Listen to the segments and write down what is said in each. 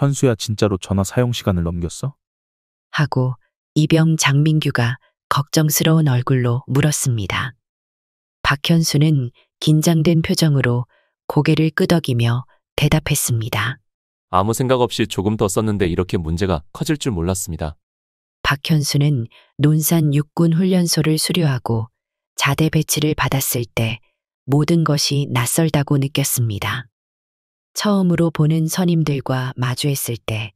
현수야, 진짜로 전화 사용 시간을 넘겼어? 하고 이병 장민규가 걱정스러운 얼굴로 물었습니다. 박현수는 긴장된 표정으로 고개를 끄덕이며 대답했습니다. 아무 생각 없이 조금 더 썼는데 이렇게 문제가 커질 줄 몰랐습니다. 박현수는 논산 육군 훈련소를 수료하고 자대 배치를 받았을 때 모든 것이 낯설다고 느꼈습니다. 처음으로 보는 선임들과 마주했을 때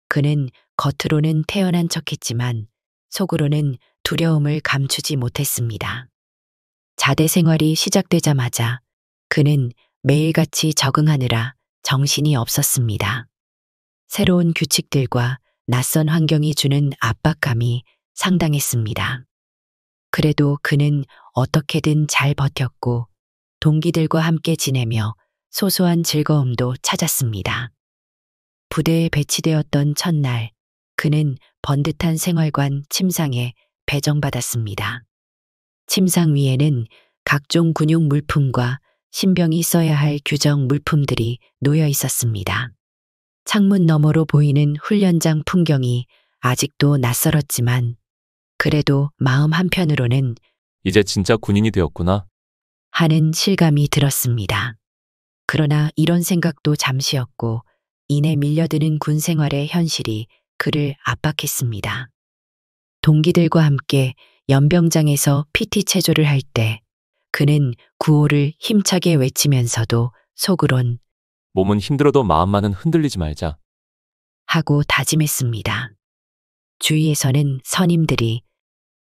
그는 겉으로는 태연한 척했지만 속으로는 두려움을 감추지 못했습니다. 자대 생활이 시작되자마자 그는 매일같이 적응하느라 정신이 없었습니다. 새로운 규칙들과 낯선 환경이 주는 압박감이 상당했습니다. 그래도 그는 어떻게든 잘 버텼고 동기들과 함께 지내며 소소한 즐거움도 찾았습니다. 부대에 배치되었던 첫날, 그는 번듯한 생활관 침상에 배정받았습니다. 침상 위에는 각종 군용 물품과 신병이 써야 할 규정 물품들이 놓여 있었습니다. 창문 너머로 보이는 훈련장 풍경이 아직도 낯설었지만 그래도 마음 한편으로는 이제 진짜 군인이 되었구나. 하는 실감이 들었습니다. 그러나 이런 생각도 잠시였고 이내 밀려드는 군 생활의 현실이 그를 압박했습니다. 동기들과 함께 연병장에서 PT 체조를 할 때 그는 구호를 힘차게 외치면서도 속으론 몸은 힘들어도 마음만은 흔들리지 말자. 하고 다짐했습니다. 주위에서는 선임들이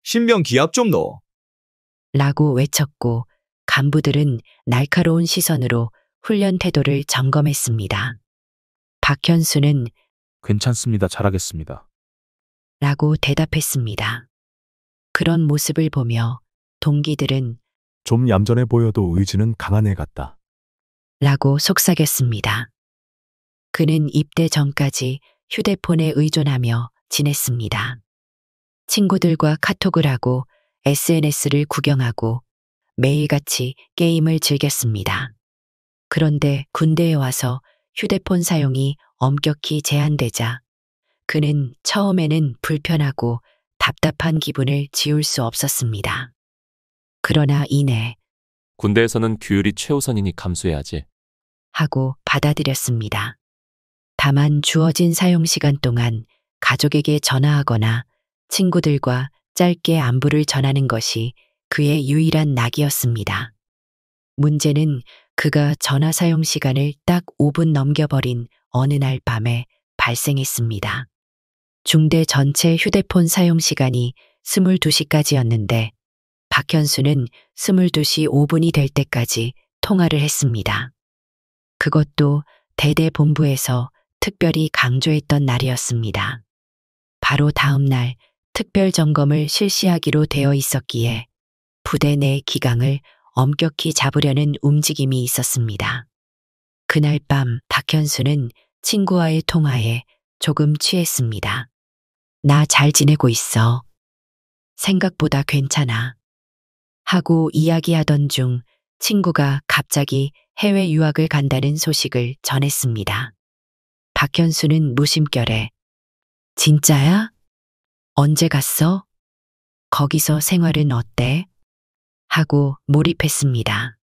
신병 기합 좀 넣어. 라고 외쳤고 간부들은 날카로운 시선으로 훈련 태도를 점검했습니다. 박현수는 괜찮습니다. 잘하겠습니다. 라고 대답했습니다. 그런 모습을 보며 동기들은 좀 얌전해 보여도 의지는 강한 애 같다. 라고 속삭였습니다. 그는 입대 전까지 휴대폰에 의존하며 지냈습니다. 친구들과 카톡을 하고 SNS를 구경하고 매일같이 게임을 즐겼습니다. 그런데 군대에 와서 휴대폰 사용이 엄격히 제한되자 그는 처음에는 불편하고 답답한 기분을 지울 수 없었습니다. 그러나 이내 군대에서는 규율이 최우선이니 감수해야지. 하고 받아들였습니다. 다만 주어진 사용 시간 동안 가족에게 전화하거나 친구들과 짧게 안부를 전하는 것이 그의 유일한 낙이었습니다. 문제는 그가 전화 사용 시간을 딱 5분 넘겨버린 어느 날 밤에 발생했습니다. 중대 전체 휴대폰 사용 시간이 22시까지였는데 박현수는 22시 5분이 될 때까지 통화를 했습니다. 그것도 대대 본부에서 특별히 강조했던 날이었습니다. 바로 다음 날 특별 점검을 실시하기로 되어 있었기에 부대 내 기강을 엄격히 잡으려는 움직임이 있었습니다. 그날 밤 박현수는 친구와의 통화에 조금 취했습니다. 나 잘 지내고 있어. 생각보다 괜찮아. 하고 이야기하던 중 친구가 갑자기 해외 유학을 간다는 소식을 전했습니다. 박현수는 무심결에 진짜야? 언제 갔어? 거기서 생활은 어때? 하고 몰입했습니다.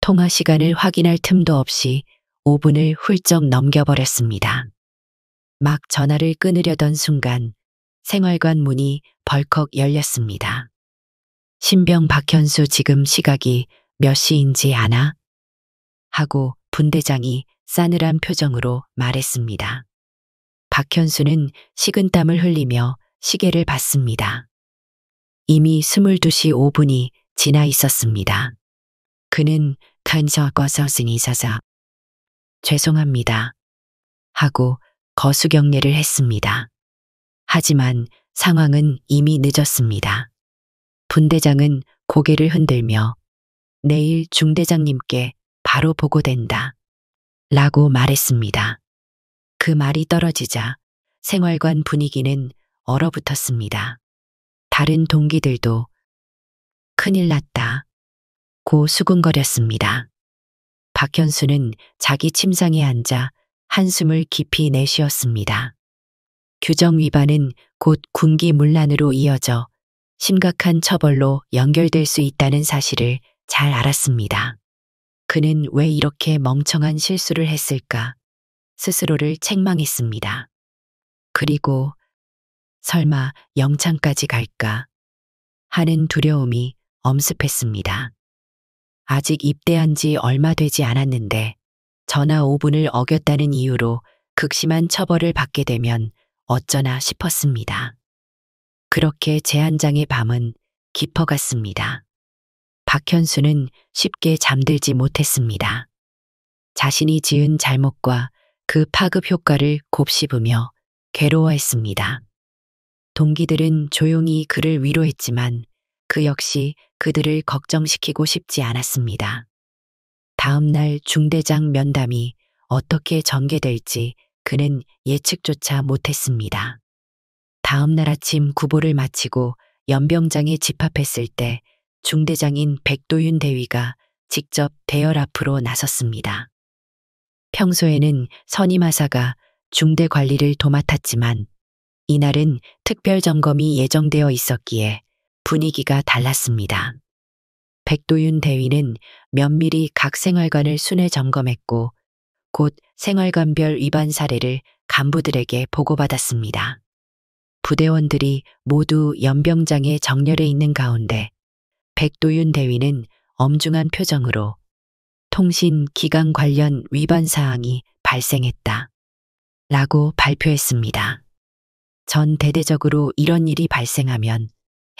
통화 시간을 확인할 틈도 없이 5분을 훌쩍 넘겨버렸습니다. 막 전화를 끊으려던 순간 생활관 문이 벌컥 열렸습니다. 신병 박현수 지금 시각이 몇 시인지 아나? 하고 분대장이 싸늘한 표정으로 말했습니다. 박현수는 식은땀을 흘리며 시계를 봤습니다. 이미 22시 5분이 지나 있었습니다. 그는 간서거서승이 있어서 죄송합니다. 하고 거수경례를 했습니다. 하지만 상황은 이미 늦었습니다. 분대장은 고개를 흔들며 내일 중대장님께 바로 보고된다. 라고 말했습니다. 그 말이 떨어지자 생활관 분위기는 얼어붙었습니다. 다른 동기들도 큰일 났다. 고 수군거렸습니다. 박현수는 자기 침상에 앉아 한숨을 깊이 내쉬었습니다. 규정 위반은 곧 군기 문란으로 이어져 심각한 처벌로 연결될 수 있다는 사실을 잘 알았습니다. 그는 왜 이렇게 멍청한 실수를 했을까? 스스로를 책망했습니다. 그리고 설마 영창까지 갈까? 하는 두려움이 엄습했습니다. 아직 입대한 지 얼마 되지 않았는데 전하 5분을 어겼다는 이유로 극심한 처벌을 받게 되면 어쩌나 싶었습니다. 그렇게 제한장의 밤은 깊어갔습니다. 박현수는 쉽게 잠들지 못했습니다. 자신이 지은 잘못과 그 파급 효과를 곱씹으며 괴로워했습니다. 동기들은 조용히 그를 위로했지만 그 역시 그들을 걱정시키고 싶지 않았습니다. 다음 날 중대장 면담이 어떻게 전개될지 그는 예측조차 못했습니다. 다음 날 아침 구보를 마치고 연병장에 집합했을 때 중대장인 백도윤 대위가 직접 대열 앞으로 나섰습니다. 평소에는 선임하사가 중대 관리를 도맡았지만 이날은 특별 점검이 예정되어 있었기에 분위기가 달랐습니다. 백도윤 대위는 면밀히 각 생활관을 순회 점검했고 곧 생활관별 위반 사례를 간부들에게 보고받았습니다. 부대원들이 모두 연병장에 정렬해 있는 가운데 백도윤 대위는 엄중한 표정으로 통신 기강 관련 위반 사항이 발생했다 라고 발표했습니다. 전 대대적으로 이런 일이 발생하면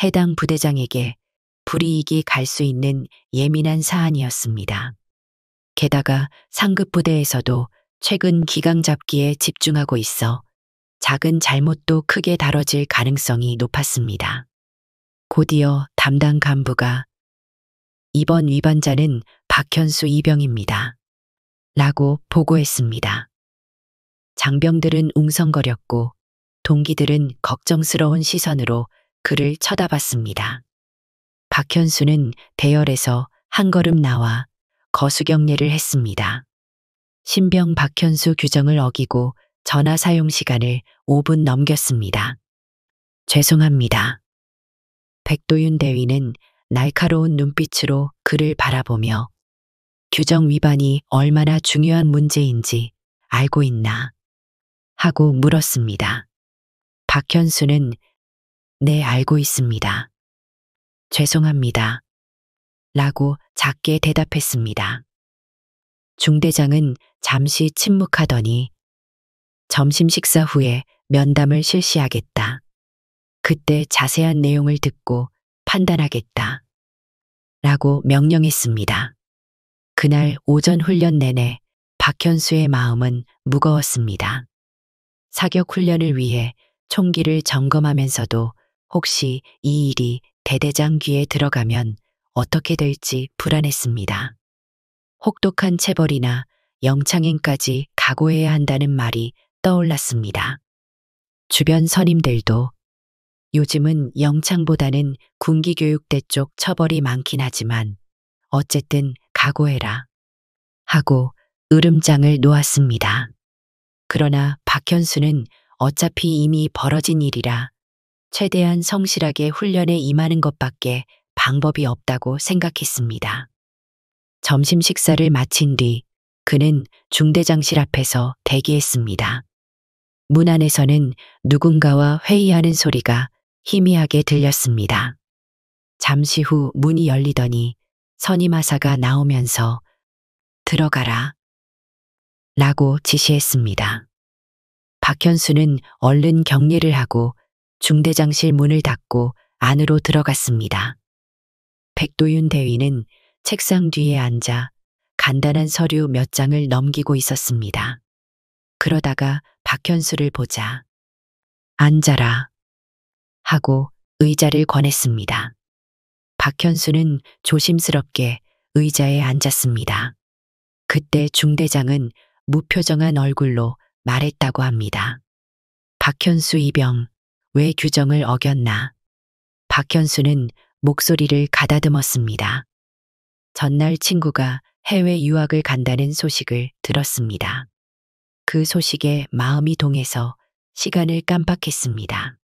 해당 부대장에게 불이익이 갈 수 있는 예민한 사안이었습니다. 게다가 상급 부대에서도 최근 기강 잡기에 집중하고 있어 작은 잘못도 크게 다뤄질 가능성이 높았습니다. 곧이어 담당 간부가 이번 위반자는 박현수 이병입니다. 라고 보고했습니다. 장병들은 웅성거렸고 동기들은 걱정스러운 시선으로 그를 쳐다봤습니다. 박현수는 대열에서 한 걸음 나와 거수경례를 했습니다. 신병 박현수 규정을 어기고 전화 사용 시간을 5분 넘겼습니다. 죄송합니다. 백도윤 대위는 날카로운 눈빛으로 그를 바라보며 규정 위반이 얼마나 중요한 문제인지 알고 있나? 하고 물었습니다. 박현수는 네, 알고 있습니다. 죄송합니다. 라고 작게 대답했습니다. 중대장은 잠시 침묵하더니 점심 식사 후에 면담을 실시하겠다. 그때 자세한 내용을 듣고 판단하겠다. 라고 명령했습니다. 그날 오전 훈련 내내 박현수의 마음은 무거웠습니다. 사격 훈련을 위해 총기를 점검하면서도 혹시 이 일이 대대장 귀에 들어가면 어떻게 될지 불안했습니다. 혹독한 체벌이나 영창행까지 각오해야 한다는 말이 떠올랐습니다. 주변 선임들도 요즘은 영창보다는 군기교육대 쪽 처벌이 많긴 하지만 어쨌든 각오해라 하고 으름장을 놓았습니다. 그러나 박현수는 어차피 이미 벌어진 일이라 최대한 성실하게 훈련에 임하는 것밖에 방법이 없다고 생각했습니다. 점심 식사를 마친 뒤 그는 중대장실 앞에서 대기했습니다. 문 안에서는 누군가와 회의하는 소리가 희미하게 들렸습니다. 잠시 후 문이 열리더니 선임하사가 나오면서 들어가라 라고 지시했습니다. 박현수는 얼른 격리를 하고 중대장실 문을 닫고 안으로 들어갔습니다. 백도윤 대위는 책상 뒤에 앉아 간단한 서류 몇 장을 넘기고 있었습니다. 그러다가 박현수를 보자 앉아라 하고 의자를 권했습니다. 박현수는 조심스럽게 의자에 앉았습니다. 그때 중대장은 무표정한 얼굴로 말했다고 합니다. 박현수 이병, 왜 규정을 어겼나? 박현수는 목소리를 가다듬었습니다. 전날 친구가 해외 유학을 간다는 소식을 들었습니다. 그 소식에 마음이 동해서 시간을 깜빡했습니다.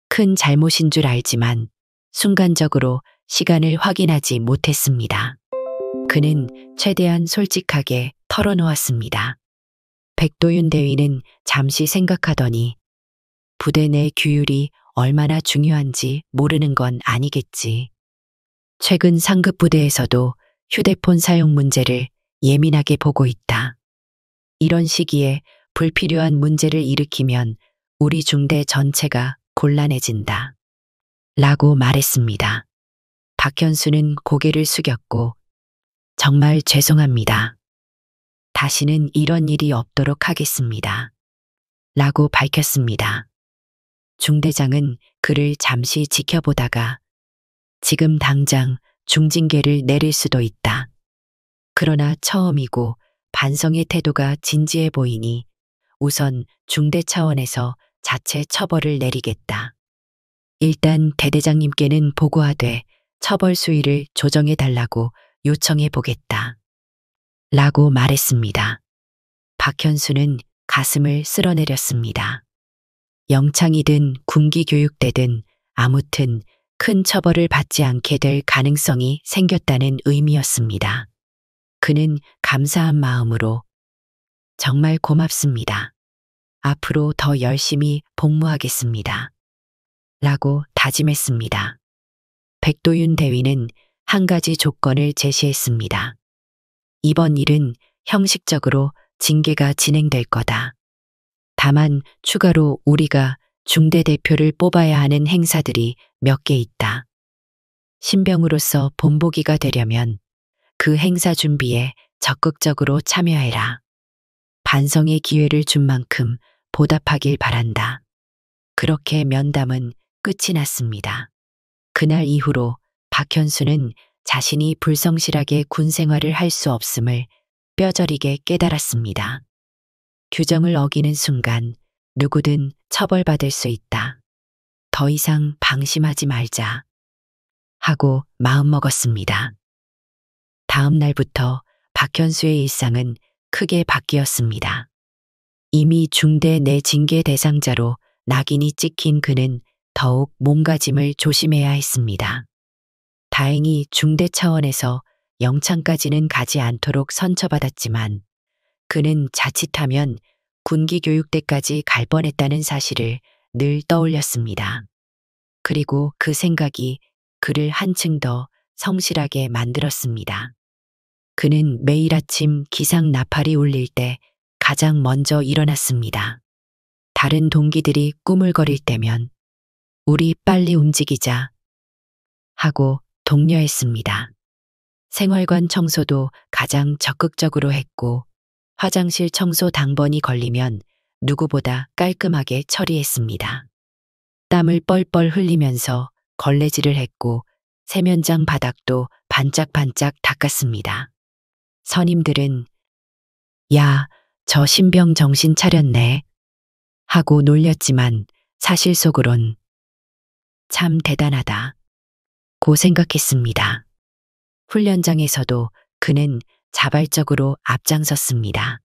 큰 잘못인 줄 알지만 순간적으로 시간을 확인하지 못했습니다. 그는 최대한 솔직하게 털어놓았습니다. 백도윤 대위는 잠시 생각하더니 부대 내 규율이 얼마나 중요한지 모르는 건 아니겠지. 최근 상급 부대에서도 휴대폰 사용 문제를 예민하게 보고 있다. 이런 시기에 불필요한 문제를 일으키면 우리 중대 전체가 곤란해진다. 라고 말했습니다. 박현수는 고개를 숙였고 정말 죄송합니다. 다시는 이런 일이 없도록 하겠습니다. 라고 밝혔습니다. 중대장은 그를 잠시 지켜보다가 지금 당장 중징계를 내릴 수도 있다. 그러나 처음이고 반성의 태도가 진지해 보이니 우선 중대 차원에서 자체 처벌을 내리겠다. 일단 대대장님께는 보고하되 처벌 수위를 조정해 달라고 요청해 보겠다. 라고 말했습니다. 박현수는 가슴을 쓸어내렸습니다. 영창이든 군기교육대든 아무튼 큰 처벌을 받지 않게 될 가능성이 생겼다는 의미였습니다. 그는 감사한 마음으로 정말 고맙습니다. 앞으로 더 열심히 복무하겠습니다. 라고 다짐했습니다. 백도윤 대위는 한 가지 조건을 제시했습니다. 이번 일은 형식적으로 징계가 진행될 거다. 다만 추가로 우리가 중대 대표를 뽑아야 하는 행사들이 몇 개 있다. 신병으로서 본보기가 되려면 그 행사 준비에 적극적으로 참여해라. 반성의 기회를 준 만큼 보답하길 바란다. 그렇게 면담은 끝이 났습니다. 그날 이후로 박현수는 자신이 불성실하게 군 생활을 할 수 없음을 뼈저리게 깨달았습니다. 규정을 어기는 순간 누구든 처벌받을 수 있다. 더 이상 방심하지 말자. 하고 마음먹었습니다. 다음 날부터 박현수의 일상은 크게 바뀌었습니다. 이미 중대 내 징계 대상자로 낙인이 찍힌 그는 더욱 몸가짐을 조심해야 했습니다. 다행히 중대 차원에서 영창까지는 가지 않도록 선처받았지만 그는 자칫하면 군기교육대까지 갈 뻔했다는 사실을 늘 떠올렸습니다. 그리고 그 생각이 그를 한층 더 성실하게 만들었습니다. 그는 매일 아침 기상 나팔이 울릴 때 가장 먼저 일어났습니다. 다른 동기들이 꾸물거릴 때면 우리 빨리 움직이자 하고 독려했습니다. 생활관 청소도 가장 적극적으로 했고 화장실 청소 당번이 걸리면 누구보다 깔끔하게 처리했습니다. 땀을 뻘뻘 흘리면서 걸레질을 했고 세면장 바닥도 반짝반짝 닦았습니다. 선임들은 야, 저 신병 정신 차렸네 하고 놀렸지만 사실 속으론 참 대단하다 고 생각했습니다. 훈련장에서도 그는 자발적으로 앞장섰습니다.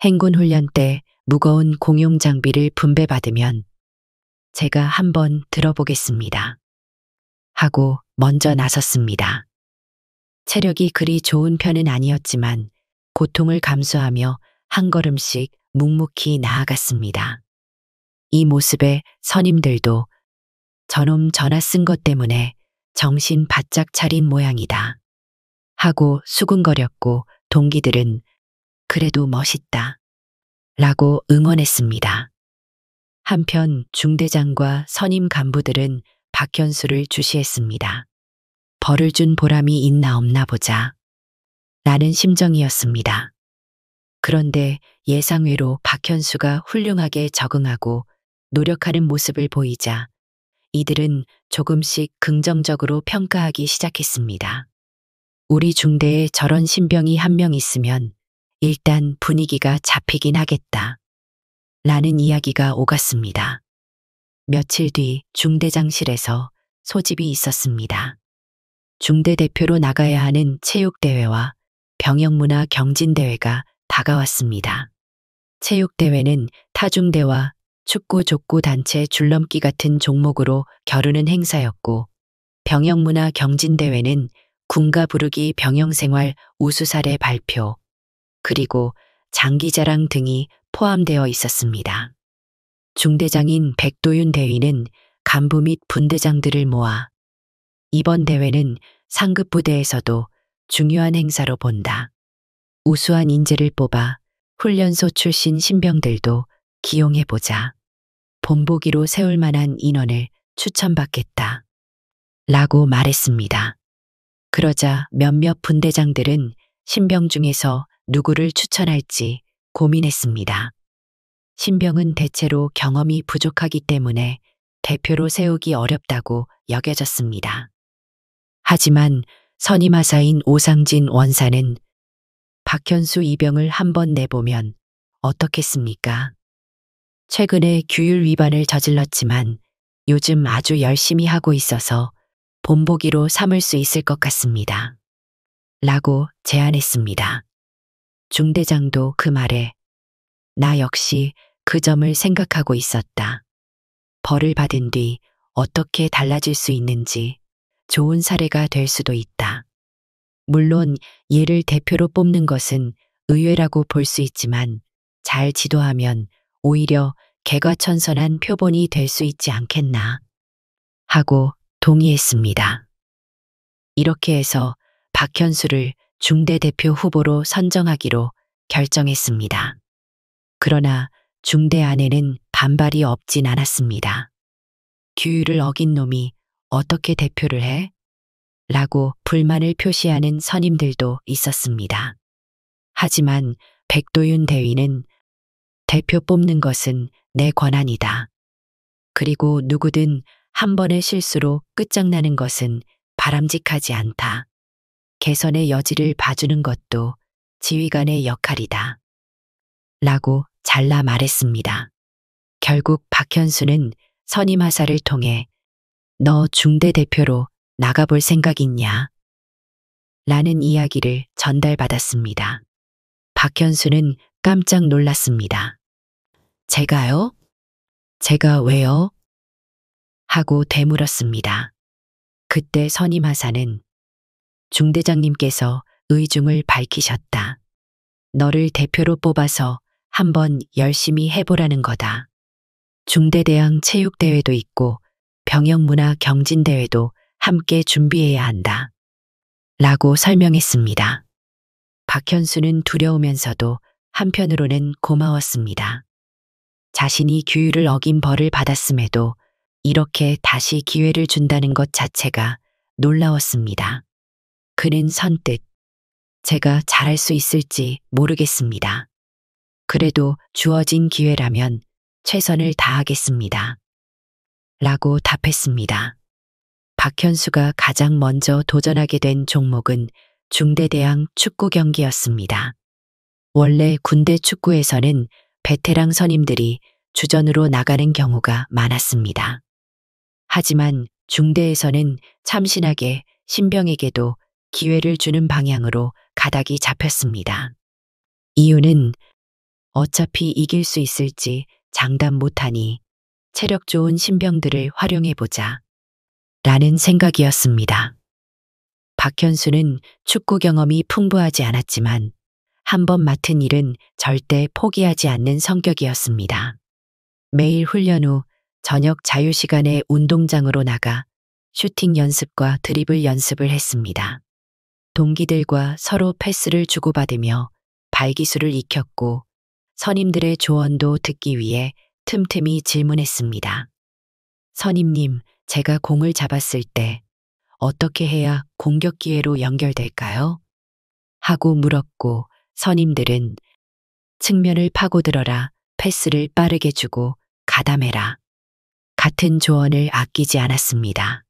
행군 훈련 때 무거운 공용 장비를 분배받으면 제가 한번 들어보겠습니다. 하고 먼저 나섰습니다. 체력이 그리 좋은 편은 아니었지만 고통을 감수하며 한 걸음씩 묵묵히 나아갔습니다. 이 모습에 선임들도 저놈 전화 쓴 것 때문에 정신 바짝 차린 모양이다. 하고 수군거렸고 동기들은 그래도 멋있다. 라고 응원했습니다. 한편 중대장과 선임 간부들은 박현수를 주시했습니다. 벌을 준 보람이 있나 없나 보자. 라는 심정이었습니다. 그런데 예상외로 박현수가 훌륭하게 적응하고 노력하는 모습을 보이자 이들은 조금씩 긍정적으로 평가하기 시작했습니다. 우리 중대에 저런 신병이 한 명 있으면 일단 분위기가 잡히긴 하겠다. 라는 이야기가 오갔습니다. 며칠 뒤 중대장실에서 소집이 있었습니다. 중대 대표로 나가야 하는 체육대회와 병영문화 경진대회가 다가왔습니다. 체육대회는 타중대와 축구 족구 단체 줄넘기 같은 종목으로 겨루는 행사였고, 병영문화 경진대회는 군가 부르기 병영생활 우수 사례 발표, 그리고 장기자랑 등이 포함되어 있었습니다. 중대장인 백도윤 대위는 간부 및 분대장들을 모아 이번 대회는 상급 부대에서도 중요한 행사로 본다. 우수한 인재를 뽑아 훈련소 출신 신병들도 기용해보자. 본보기로 세울 만한 인원을 추천받겠다. 라고 말했습니다. 그러자 몇몇 분대장들은 신병 중에서 누구를 추천할지 고민했습니다. 신병은 대체로 경험이 부족하기 때문에 대표로 세우기 어렵다고 여겨졌습니다. 하지만 선임하사인 오상진 원사는 박현수 이병을 한번 내보면 어떻겠습니까? 최근에 규율 위반을 저질렀지만 요즘 아주 열심히 하고 있어서 본보기로 삼을 수 있을 것 같습니다. 라고 제안했습니다. 중대장도 그 말에 나 역시 그 점을 생각하고 있었다. 벌을 받은 뒤 어떻게 달라질 수 있는지 좋은 사례가 될 수도 있다. 물론 얘를 대표로 뽑는 것은 의외라고 볼 수 있지만 잘 지도하면 오히려 개과천선한 표본이 될 수 있지 않겠나 하고 동의했습니다. 이렇게 해서 박현수를 중대대표 후보로 선정하기로 결정했습니다. 그러나 중대 안에는 반발이 없진 않았습니다. 규율을 어긴 놈이 어떻게 대표를 해? 라고 불만을 표시하는 선임들도 있었습니다. 하지만 백도윤 대위는 대표 뽑는 것은 내 권한이다. 그리고 누구든 한 번의 실수로 끝장나는 것은 바람직하지 않다. 개선의 여지를 봐주는 것도 지휘관의 역할이다. 라고 잘라 말했습니다. 결국 박현수는 선임하사를 통해 너 중대 대표로 나가볼 생각 있냐? 라는 이야기를 전달받았습니다. 박현수는 깜짝 놀랐습니다. 제가요? 제가 왜요? 하고 되물었습니다. 그때 선임하사는 중대장님께서 의중을 밝히셨다. 너를 대표로 뽑아서 한번 열심히 해보라는 거다. 중대대항 체육대회도 있고 병영문화 경진대회도 함께 준비해야 한다. 라고 설명했습니다. 박현수는 두려우면서도 한편으로는 고마웠습니다. 자신이 규율을 어긴 벌을 받았음에도 이렇게 다시 기회를 준다는 것 자체가 놀라웠습니다. 그는 선뜻 제가 잘할 수 있을지 모르겠습니다. 그래도 주어진 기회라면 최선을 다하겠습니다. 라고 답했습니다. 박현수가 가장 먼저 도전하게 된 종목은 중대대항 축구 경기였습니다. 원래 군대 축구에서는 베테랑 선임들이 주전으로 나가는 경우가 많았습니다. 하지만 중대에서는 참신하게 신병에게도 기회를 주는 방향으로 가닥이 잡혔습니다. 이유는 어차피 이길 수 있을지 장담 못하니 체력 좋은 신병들을 활용해보자 라는 생각이었습니다. 박현수는 축구 경험이 풍부하지 않았지만 한 번 맡은 일은 절대 포기하지 않는 성격이었습니다. 매일 훈련 후 저녁 자유시간에 운동장으로 나가 슈팅 연습과 드리블 연습을 했습니다. 동기들과 서로 패스를 주고받으며 발기술을 익혔고 선임들의 조언도 듣기 위해 틈틈이 질문했습니다. 선임님, 제가 공을 잡았을 때 어떻게 해야 공격 기회로 연결될까요? 하고 물었고 선임들은 측면을 파고들어라, 패스를 빠르게 주고 가담해라. 같은 조언을 아끼지 않았습니다.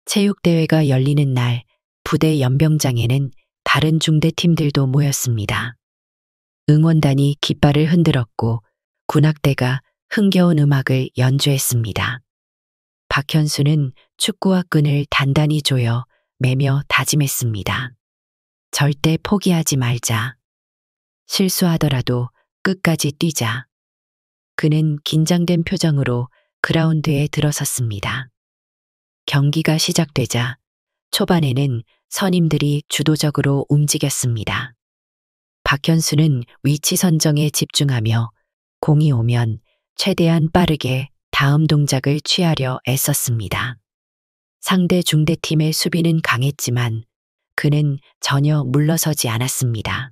체육대회가 열리는 날 부대 연병장에는 다른 중대팀들도 모였습니다. 응원단이 깃발을 흔들었고 군악대가 흥겨운 음악을 연주했습니다. 박현수는 축구화 끈을 단단히 조여 매며 다짐했습니다. 절대 포기하지 말자. 실수하더라도 끝까지 뛰자. 그는 긴장된 표정으로 그라운드에 들어섰습니다. 경기가 시작되자 초반에는 선임들이 주도적으로 움직였습니다. 박현수는 위치 선정에 집중하며 공이 오면 최대한 빠르게 다음 동작을 취하려 애썼습니다. 상대 중대팀의 수비는 강했지만 그는 전혀 물러서지 않았습니다.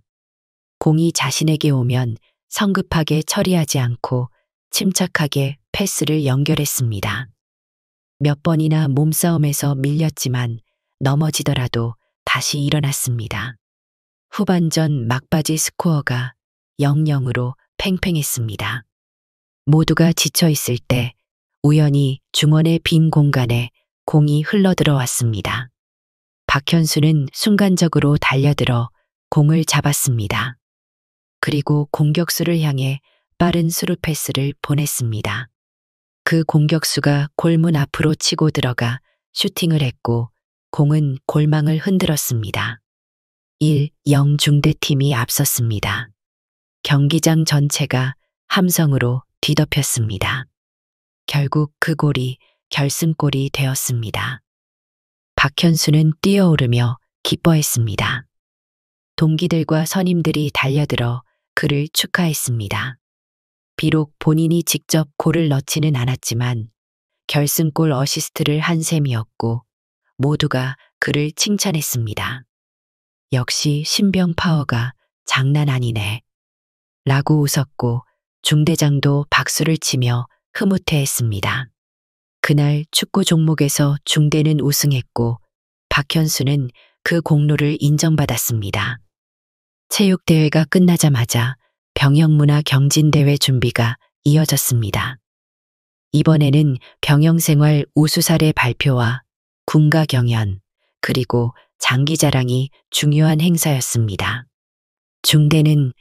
공이 자신에게 오면 성급하게 처리하지 않고 침착하게 패스를 연결했습니다. 몇 번이나 몸싸움에서 밀렸지만 넘어지더라도 다시 일어났습니다. 후반전 막바지 스코어가 0-0으로 팽팽했습니다. 모두가 지쳐 있을 때 우연히 중원의 빈 공간에 공이 흘러들어왔습니다. 박현수는 순간적으로 달려들어 공을 잡았습니다. 그리고 공격수를 향해 빠른 스루 패스를 보냈습니다. 그 공격수가 골문 앞으로 치고 들어가 슈팅을 했고 공은 골망을 흔들었습니다. 1-0 중대팀이 앞섰습니다. 경기장 전체가 함성으로 뒤덮였습니다. 결국 그 골이 결승골이 되었습니다. 박현수는 뛰어오르며 기뻐했습니다. 동기들과 선임들이 달려들어 그를 축하했습니다. 비록 본인이 직접 골을 넣지는 않았지만 결승골 어시스트를 한 셈이었고 모두가 그를 칭찬했습니다. 역시 신병 파워가 장난 아니네. 라고 웃었고 중대장도 박수를 치며 흐뭇해했습니다. 그날 축구 종목에서 중대는 우승했고 박현수는 그 공로를 인정받았습니다. 체육대회가 끝나자마자 병영문화 경진대회 준비가 이어졌습니다. 이번에는 병영생활 우수사례 발표와 군가 경연, 그리고 장기자랑이 중요한 행사였습니다. 중대는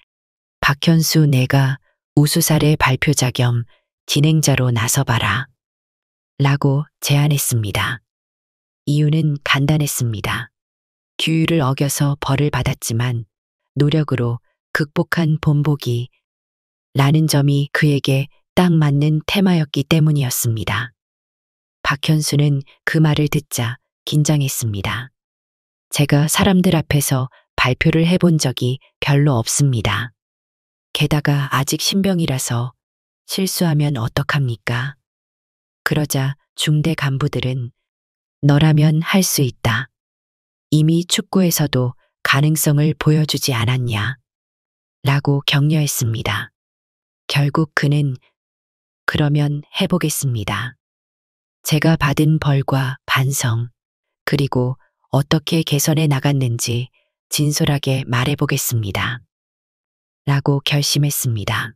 박현수 내가 우수사례 발표자 겸 진행자로 나서봐라. 라고 제안했습니다. 이유는 간단했습니다. 규율을 어겨서 벌을 받았지만 노력으로 극복한 본보기 라는 점이 그에게 딱 맞는 테마였기 때문이었습니다. 박현수는 그 말을 듣자 긴장했습니다. 제가 사람들 앞에서 발표를 해본 적이 별로 없습니다. 게다가 아직 신병이라서 실수하면 어떡합니까? 그러자 중대 간부들은 너라면 할 수 있다. 이미 축구에서도 가능성을 보여주지 않았냐? 라고 격려했습니다. 결국 그는 그러면 해보겠습니다. 제가 받은 벌과 반성, 그리고 어떻게 개선해 나갔는지 진솔하게 말해보겠습니다. 라고 결심했습니다.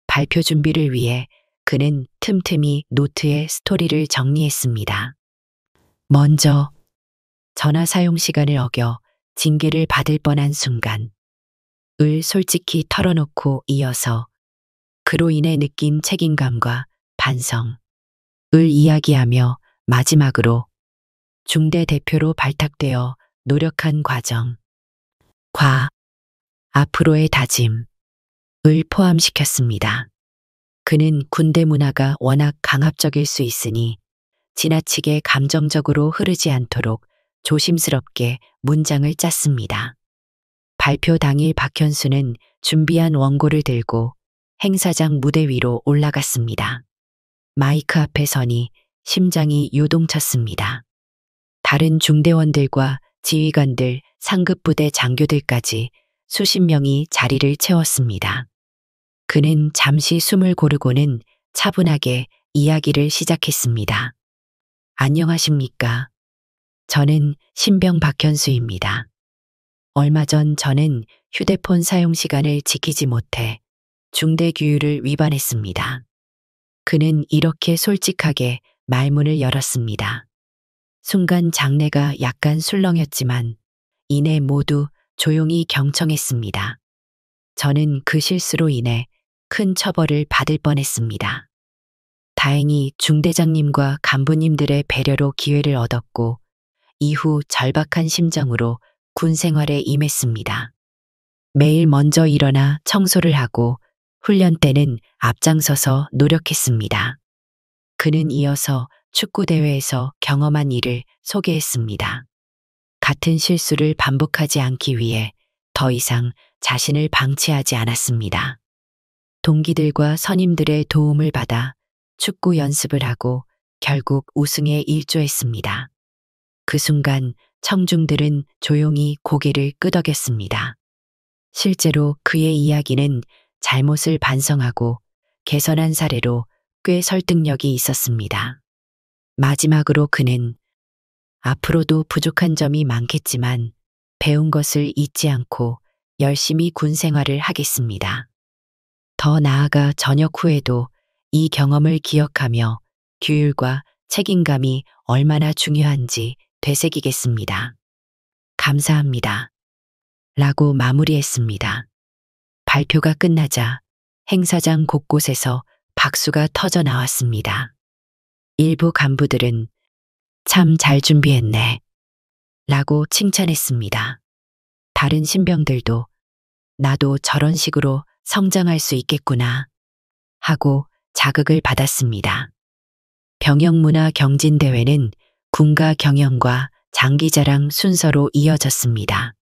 발표 준비를 위해 그는 틈틈이 노트에 스토리를 정리했습니다. 먼저 전화 사용 시간을 어겨 징계를 받을 뻔한 순간, 을 솔직히 털어놓고 이어서 그로 인해 느낀 책임감과 반성, 을 이야기하며 마지막으로 중대 대표로 발탁되어 노력한 과정, 앞으로의 다짐, 을 포함시켰습니다. 그는 군대 문화가 워낙 강압적일 수 있으니 지나치게 감정적으로 흐르지 않도록 조심스럽게 문장을 짰습니다. 발표 당일 박현수는 준비한 원고를 들고 행사장 무대 위로 올라갔습니다. 마이크 앞에 서니 심장이 요동쳤습니다. 다른 중대원들과 지휘관들, 상급부대 장교들까지 수십 명이 자리를 채웠습니다. 그는 잠시 숨을 고르고는 차분하게 이야기를 시작했습니다. 안녕하십니까? 저는 신병 박현수입니다. 얼마 전 저는 휴대폰 사용 시간을 지키지 못해 중대 규율을 위반했습니다. 그는 이렇게 솔직하게 말문을 열었습니다. 순간 장내가 약간 술렁였지만 이내 모두 조용히 경청했습니다. 저는 그 실수로 인해 큰 처벌을 받을 뻔했습니다. 다행히 중대장님과 간부님들의 배려로 기회를 얻었고 이후 절박한 심정으로 군 생활에 임했습니다. 매일 먼저 일어나 청소를 하고 훈련 때는 앞장서서 노력했습니다. 그는 이어서 축구대회에서 경험한 일을 소개했습니다. 같은 실수를 반복하지 않기 위해 더 이상 자신을 방치하지 않았습니다. 동기들과 선임들의 도움을 받아 축구 연습을 하고 결국 우승에 일조했습니다. 그 순간 청중들은 조용히 고개를 끄덕였습니다. 실제로 그의 이야기는 잘못을 반성하고 개선한 사례로 꽤 설득력이 있었습니다. 마지막으로 그는 앞으로도 부족한 점이 많겠지만 배운 것을 잊지 않고 열심히 군 생활을 하겠습니다. 더 나아가 전역 후에도 이 경험을 기억하며 규율과 책임감이 얼마나 중요한지 되새기겠습니다. 감사합니다. 라고 마무리했습니다. 발표가 끝나자 행사장 곳곳에서 박수가 터져 나왔습니다. 일부 간부들은 참 잘 준비했네. 라고 칭찬했습니다. 다른 신병들도 나도 저런 식으로 성장할 수 있겠구나 하고 자극을 받았습니다. 병영문화 경진대회는 군가 경영과 장기자랑 순서로 이어졌습니다.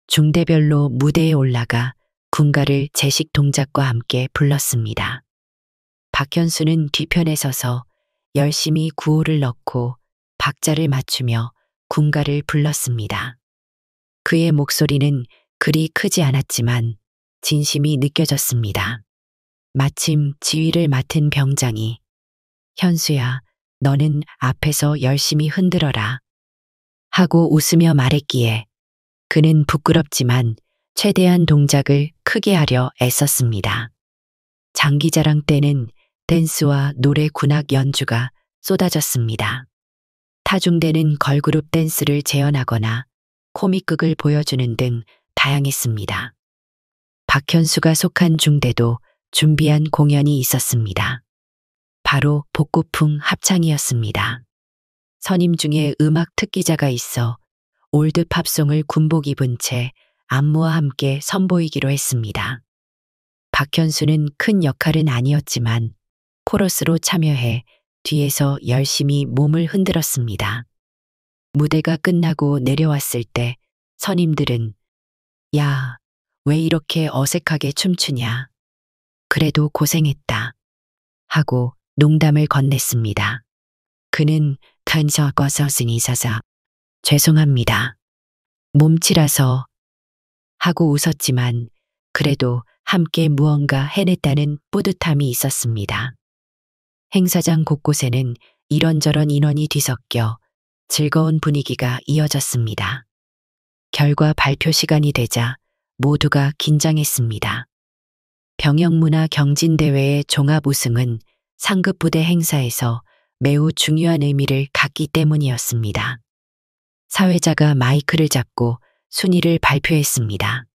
중대별로 무대에 올라가 군가를 제식 동작과 함께 불렀습니다. 박현수는 뒤편에 서서 열심히 구호를 넣고 박자를 맞추며 군가를 불렀습니다. 그의 목소리는 그리 크지 않았지만 진심이 느껴졌습니다. 마침 지휘를 맡은 병장이 현수야, 너는 앞에서 열심히 흔들어라 하고 웃으며 말했기에 그는 부끄럽지만 최대한 동작을 크게 하려 애썼습니다. 장기자랑 때는 댄스와 노래 군악 연주가 쏟아졌습니다. 타중대는 걸그룹 댄스를 재현하거나 코믹극을 보여주는 등 다양했습니다. 박현수가 속한 중대도 준비한 공연이 있었습니다. 바로 복고풍 합창이었습니다. 선임 중에 음악 특기자가 있어 올드 팝송을 군복 입은 채 안무와 함께 선보이기로 했습니다. 박현수는 큰 역할은 아니었지만 코러스로 참여해 뒤에서 열심히 몸을 흔들었습니다. 무대가 끝나고 내려왔을 때 선임들은 야, 왜 이렇게 어색하게 춤추냐. 그래도 고생했다. 하고 농담을 건넸습니다. 그는 간서거서승이 있어서 죄송합니다. 몸치라서 하고 웃었지만 그래도 함께 무언가 해냈다는 뿌듯함이 있었습니다. 행사장 곳곳에는 이런저런 인원이 뒤섞여 즐거운 분위기가 이어졌습니다. 결과 발표 시간이 되자 모두가 긴장했습니다. 병영문화 경진대회의 종합 우승은 상급부대 행사에서 매우 중요한 의미를 갖기 때문이었습니다. 사회자가 마이크를 잡고 순위를 발표했습니다.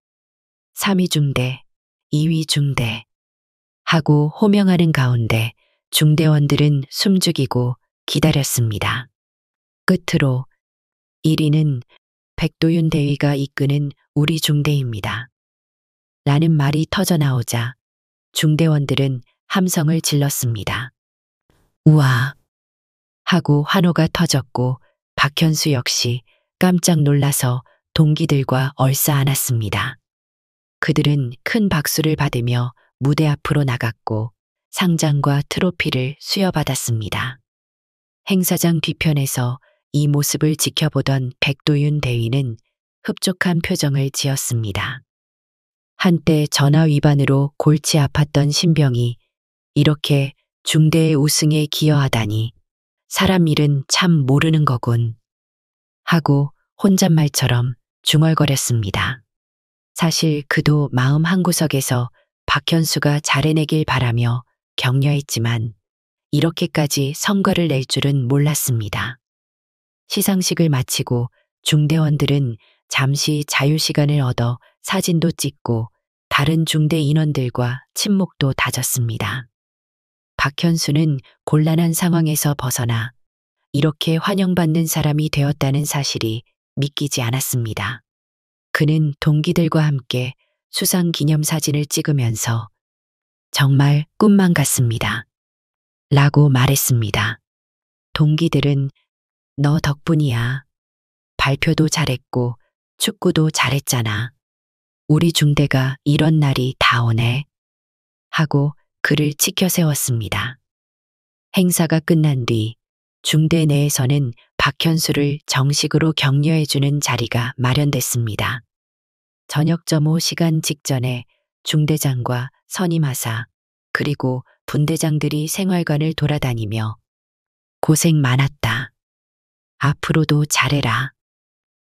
3위 중대, 2위 중대 하고 호명하는 가운데 중대원들은 숨죽이고 기다렸습니다. 끝으로 1위는 백도윤 대위가 이끄는 우리 중대입니다. 라는 말이 터져 나오자 중대원들은 함성을 질렀습니다. 우와! 하고 환호가 터졌고 박현수 역시 깜짝 놀라서 동기들과 얼싸안았습니다. 그들은 큰 박수를 받으며 무대 앞으로 나갔고 상장과 트로피를 수여받았습니다. 행사장 뒤편에서 이 모습을 지켜보던 백도윤 대위는 흡족한 표정을 지었습니다. 한때 전화 위반으로 골치 아팠던 신병이 이렇게 중대의 우승에 기여하다니 사람 일은 참 모르는 거군 하고 혼잣말처럼 중얼거렸습니다. 사실 그도 마음 한구석에서 박현수가 잘해내길 바라며 격려했지만 이렇게까지 성과를 낼 줄은 몰랐습니다. 시상식을 마치고 중대원들은 잠시 자유시간을 얻어 사진도 찍고 다른 중대 인원들과 친목도 다졌습니다. 박현수는 곤란한 상황에서 벗어나 이렇게 환영받는 사람이 되었다는 사실이 믿기지 않았습니다. 그는 동기들과 함께 수상 기념 사진을 찍으면서 정말 꿈만 같습니다. 라고 말했습니다. 동기들은 너 덕분이야. 발표도 잘했고 축구도 잘했잖아. 우리 중대가 이런 날이 다 오네. 하고 그를 치켜 세웠습니다. 행사가 끝난 뒤 중대 내에서는 박현수를 정식으로 격려해주는 자리가 마련됐습니다. 저녁 점호 시간 직전에 중대장과 선임하사 그리고 분대장들이 생활관을 돌아다니며 고생 많았다. 앞으로도 잘해라.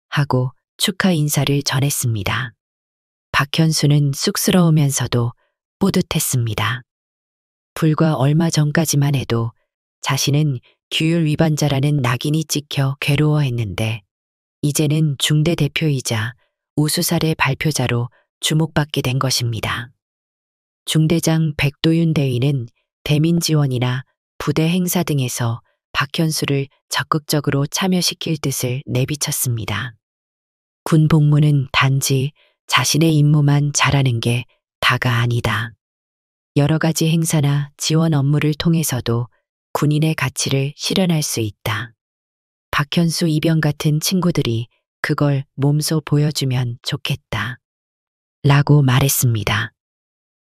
하고 축하 인사를 전했습니다. 박현수는 쑥스러우면서도 뿌듯했습니다. 불과 얼마 전까지만 해도 자신은 규율 위반자라는 낙인이 찍혀 괴로워했는데 이제는 중대 대표이자 우수사례 발표자로 주목받게 된 것입니다. 중대장 백도윤 대위는 대민 지원이나 부대 행사 등에서 박현수를 적극적으로 참여시킬 뜻을 내비쳤습니다. 군 복무는 단지 자신의 임무만 잘하는 게 다가 아니다. 여러 가지 행사나 지원 업무를 통해서도 군인의 가치를 실현할 수 있다. 박현수 이병 같은 친구들이 그걸 몸소 보여주면 좋겠다. 라고 말했습니다.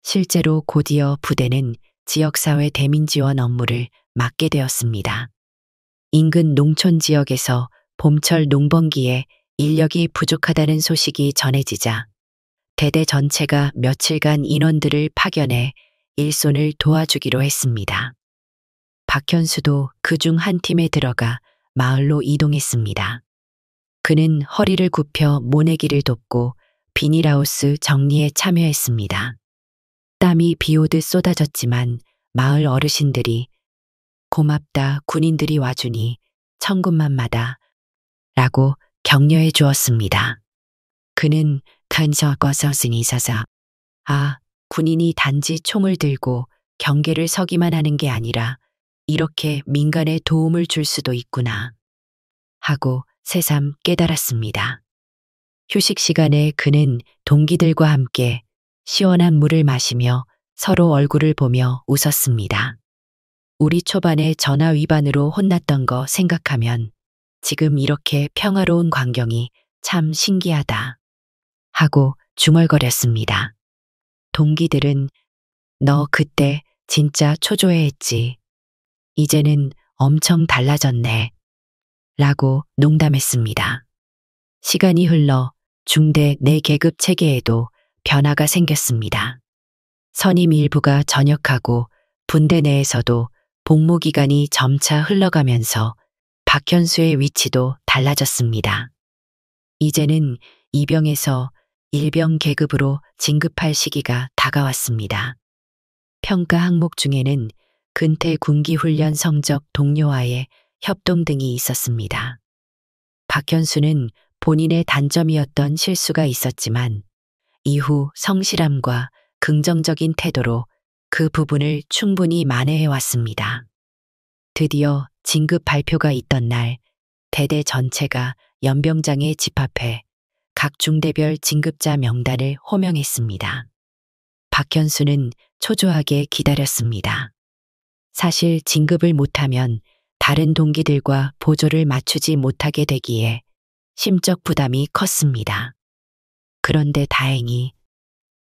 실제로 곧이어 부대는 지역사회 대민 지원 업무를 맡게 되었습니다. 인근 농촌 지역에서 봄철 농번기에 인력이 부족하다는 소식이 전해지자 대대 전체가 며칠간 인원들을 파견해 일손을 도와주기로 했습니다. 박현수도 그중 한 팀에 들어가 마을로 이동했습니다. 그는 허리를 굽혀 모내기를 돕고 비닐하우스 정리에 참여했습니다. 땀이 비오듯 쏟아졌지만 마을 어르신들이 고맙다 군인들이 와주니 천군만마다 라고 격려해 주었습니다. 그는 간서거서스니 있어서 군인이 단지 총을 들고 경계를 서기만 하는 게 아니라 이렇게 민간에 도움을 줄 수도 있구나 하고 새삼 깨달았습니다. 휴식 시간에 그는 동기들과 함께 시원한 물을 마시며 서로 얼굴을 보며 웃었습니다. 우리 초반에 전화 위반으로 혼났던 거 생각하면 지금 이렇게 평화로운 광경이 참 신기하다 하고 중얼거렸습니다. 동기들은 너 그때 진짜 초조해했지. 이제는 엄청 달라졌네. 라고 농담했습니다. 시간이 흘러 중대 내 계급 체계에도 변화가 생겼습니다. 선임 일부가 전역하고 분대 내에서도 복무 기간이 점차 흘러가면서 박현수의 위치도 달라졌습니다. 이제는 이병에서 일병 계급으로 진급할 시기가 다가왔습니다. 평가 항목 중에는 근태 군기 훈련 성적 동료와의 협동 등이 있었습니다. 박현수는 본인의 단점이었던 실수가 있었지만 이후 성실함과 긍정적인 태도로 그 부분을 충분히 만회해 왔습니다. 드디어 진급 발표가 있던 날 대대 전체가 연병장에 집합해 각 중대별 진급자 명단을 호명했습니다. 박현수는 초조하게 기다렸습니다. 사실 진급을 못하면 다른 동기들과 보조를 맞추지 못하게 되기에 심적 부담이 컸습니다. 그런데 다행히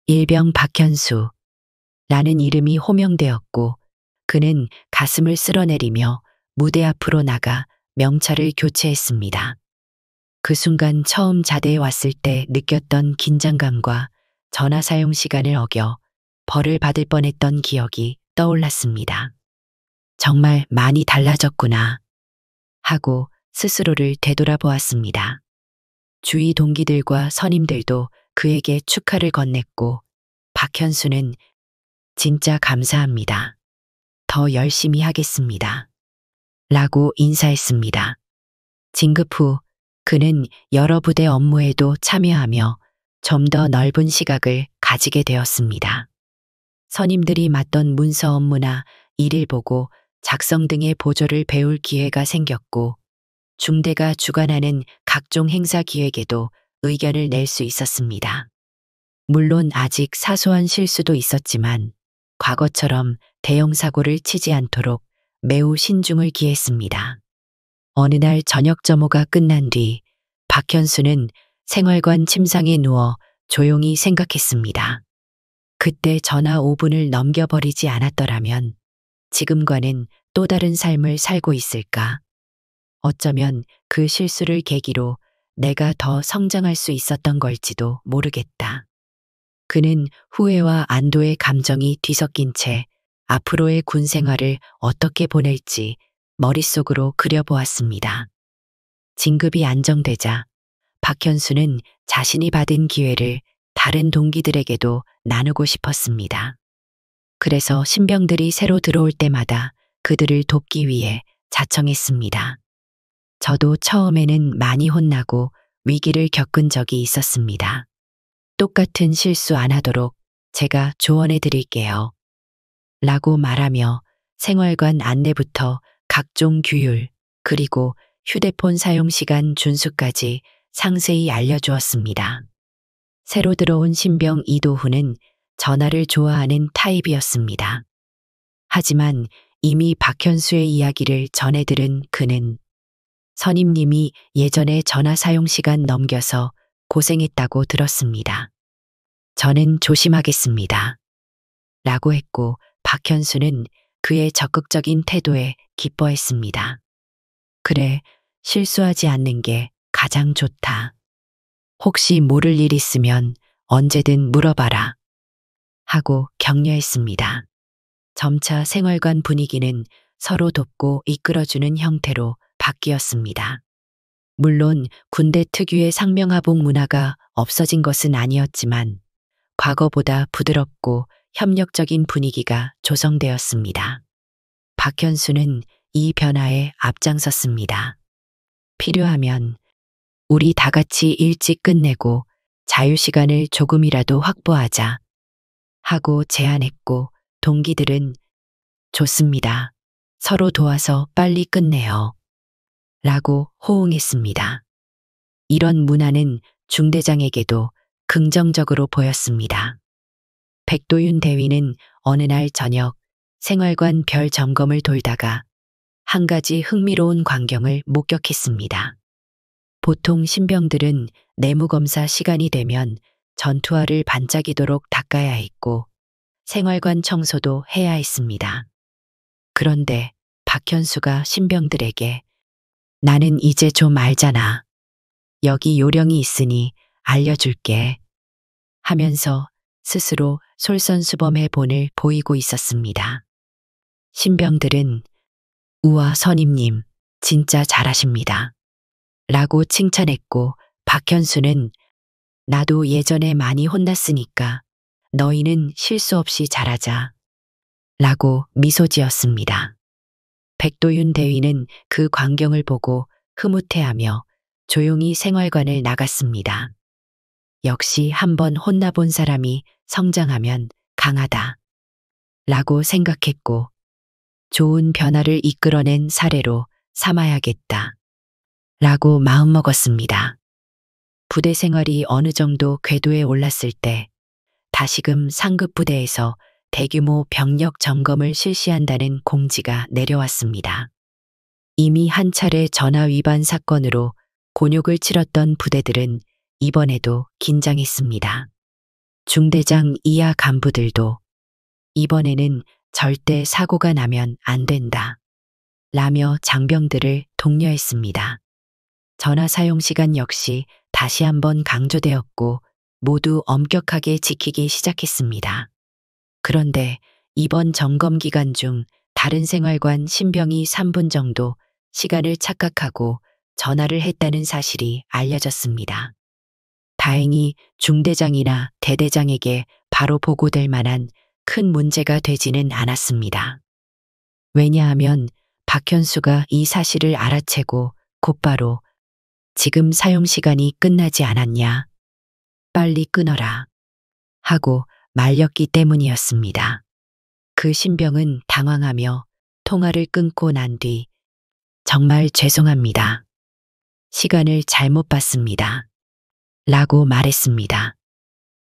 일병 박현수 라는 이름이 호명되었고 그는 가슴을 쓸어내리며 무대 앞으로 나가 명찰을 교체했습니다. 그 순간 처음 자대에 왔을 때 느꼈던 긴장감과 전화 사용 시간을 어겨 벌을 받을 뻔했던 기억이 떠올랐습니다. 정말 많이 달라졌구나 하고 스스로를 되돌아보았습니다. 주위 동기들과 선임들도 그에게 축하를 건넸고 박현수는 진짜 감사합니다. 더 열심히 하겠습니다. 라고 인사했습니다. 진급 후 그는 여러 부대 업무에도 참여하며 좀 더 넓은 시각을 가지게 되었습니다. 선임들이 맡던 문서 업무나 일일 보고 작성 등의 보조를 배울 기회가 생겼고 중대가 주관하는 각종 행사 기획에도 의견을 낼 수 있었습니다. 물론 아직 사소한 실수도 있었지만 과거처럼 대형 사고를 치지 않도록 매우 신중을 기했습니다. 어느 날 저녁 점호가 끝난 뒤 박현수는 생활관 침상에 누워 조용히 생각했습니다. 그때 전화 5분을 넘겨버리지 않았더라면 지금과는 또 다른 삶을 살고 있을까? 어쩌면 그 실수를 계기로 내가 더 성장할 수 있었던 걸지도 모르겠다. 그는 후회와 안도의 감정이 뒤섞인 채 앞으로의 군 생활을 어떻게 보낼지 머릿속으로 그려보았습니다. 진급이 안정되자 박현수는 자신이 받은 기회를 다른 동기들에게도 나누고 싶었습니다. 그래서 신병들이 새로 들어올 때마다 그들을 돕기 위해 자청했습니다. 저도 처음에는 많이 혼나고 위기를 겪은 적이 있었습니다. 똑같은 실수 안 하도록 제가 조언해 드릴게요. 라고 말하며 생활관 안내부터 각종 규율, 그리고 휴대폰 사용 시간 준수까지 상세히 알려주었습니다. 새로 들어온 신병 이도훈은 전화를 좋아하는 타입이었습니다. 하지만 이미 박현수의 이야기를 전해 들은 그는 선임님이 예전에 전화 사용 시간 넘겨서 고생했다고 들었습니다. 저는 조심하겠습니다. 라고 했고 박현수는 그의 적극적인 태도에 기뻐했습니다. 그래, 실수하지 않는 게 가장 좋다. 혹시 모를 일 있으면 언제든 물어봐라. 하고 격려했습니다. 점차 생활관 분위기는 서로 돕고 이끌어주는 형태로 바뀌었습니다. 물론 군대 특유의 상명하복 문화가 없어진 것은 아니었지만 과거보다 부드럽고 협력적인 분위기가 조성되었습니다. 박현수는 이 변화에 앞장섰습니다. 필요하면 우리 다 같이 일찍 끝내고 자유시간을 조금이라도 확보하자 하고 제안했고 동기들은 좋습니다. 서로 도와서 빨리 끝내요. 라고 호응했습니다. 이런 문화는 중대장에게도 긍정적으로 보였습니다. 백도윤 대위는 어느 날 저녁 생활관 별 점검을 돌다가 한 가지 흥미로운 광경을 목격했습니다. 보통 신병들은 내무검사 시간이 되면 전투화를 반짝이도록 닦아야 했고 생활관 청소도 해야 했습니다. 그런데 박현수가 신병들에게 나는 이제 좀 알잖아. 여기 요령이 있으니 알려줄게. 하면서 스스로 솔선수범의 본을 보이고 있었습니다. 신병들은 우와 선임님 진짜 잘하십니다. 라고 칭찬했고 박현수는 나도 예전에 많이 혼났으니까 너희는 실수 없이 잘하자. 라고 미소 지었습니다. 백도윤 대위는 그 광경을 보고 흐뭇해하며 조용히 생활관을 나갔습니다. 역시 한번 혼나본 사람이 성장하면 강하다. 라고 생각했고 좋은 변화를 이끌어낸 사례로 삼아야겠다. 라고 마음먹었습니다. 부대 생활이 어느 정도 궤도에 올랐을 때 다시금 상급 부대에서 대규모 병력 점검을 실시한다는 공지가 내려왔습니다. 이미 한 차례 전화 위반 사건으로 곤욕을 치렀던 부대들은 이번에도 긴장했습니다. 중대장 이하 간부들도 이번에는 절대 사고가 나면 안 된다. 라며 장병들을 독려했습니다. 전화 사용 시간 역시 다시 한번 강조되었고 모두 엄격하게 지키기 시작했습니다. 그런데 이번 점검 기간 중 다른 생활관 신병이 3분 정도 시간을 착각하고 전화를 했다는 사실이 알려졌습니다. 다행히 중대장이나 대대장에게 바로 보고될 만한 큰 문제가 되지는 않았습니다. 왜냐하면 박현수가 이 사실을 알아채고 곧바로 지금 사용 시간이 끝나지 않았냐? 빨리 끊어라. 하고 말렸기 때문이었습니다. 그 신병은 당황하며 통화를 끊고 난 뒤 정말 죄송합니다. 시간을 잘못 봤습니다. 라고 말했습니다.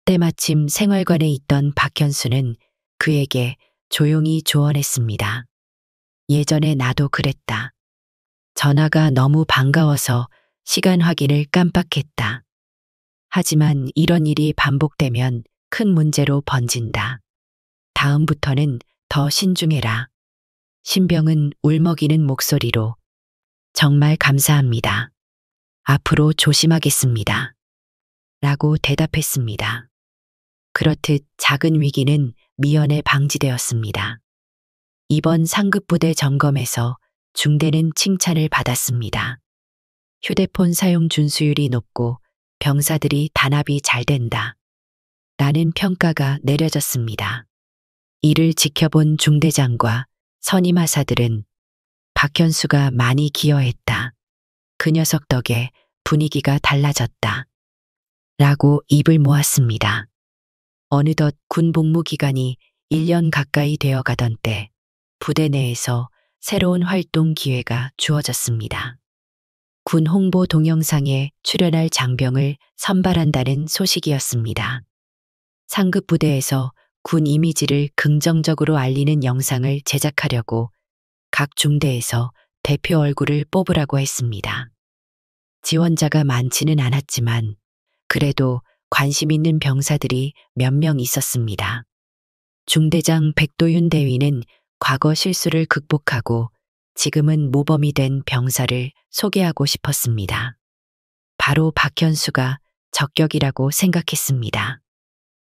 때마침 생활관에 있던 박현수는 그에게 조용히 조언했습니다. 예전에 나도 그랬다. 전화가 너무 반가워서 시간 확인을 깜빡했다. 하지만 이런 일이 반복되면 큰 문제로 번진다. 다음부터는 더 신중해라. 신병은 울먹이는 목소리로 정말 감사합니다. 앞으로 조심하겠습니다. 라고 대답했습니다. 그렇듯 작은 위기는 미연에 방지되었습니다. 이번 상급부대 점검에서 중대는 칭찬을 받았습니다. 휴대폰 사용 준수율이 높고 병사들이 단합이 잘 된다. 라는 평가가 내려졌습니다. 이를 지켜본 중대장과 선임하사들은 박현수가 많이 기여했다. 그 녀석 덕에 분위기가 달라졌다. 라고 입을 모았습니다. 어느덧 군 복무 기간이 1년 가까이 되어 가던 때 부대 내에서 새로운 활동 기회가 주어졌습니다. 군 홍보 동영상에 출연할 장병을 선발한다는 소식이었습니다. 상급 부대에서 군 이미지를 긍정적으로 알리는 영상을 제작하려고 각 중대에서 대표 얼굴을 뽑으라고 했습니다. 지원자가 많지는 않았지만 그래도 관심 있는 병사들이 몇 명 있었습니다. 중대장 백도윤 대위는 과거 실수를 극복하고 지금은 모범이 된 병사를 소개하고 싶었습니다. 바로 박현수가 적격이라고 생각했습니다.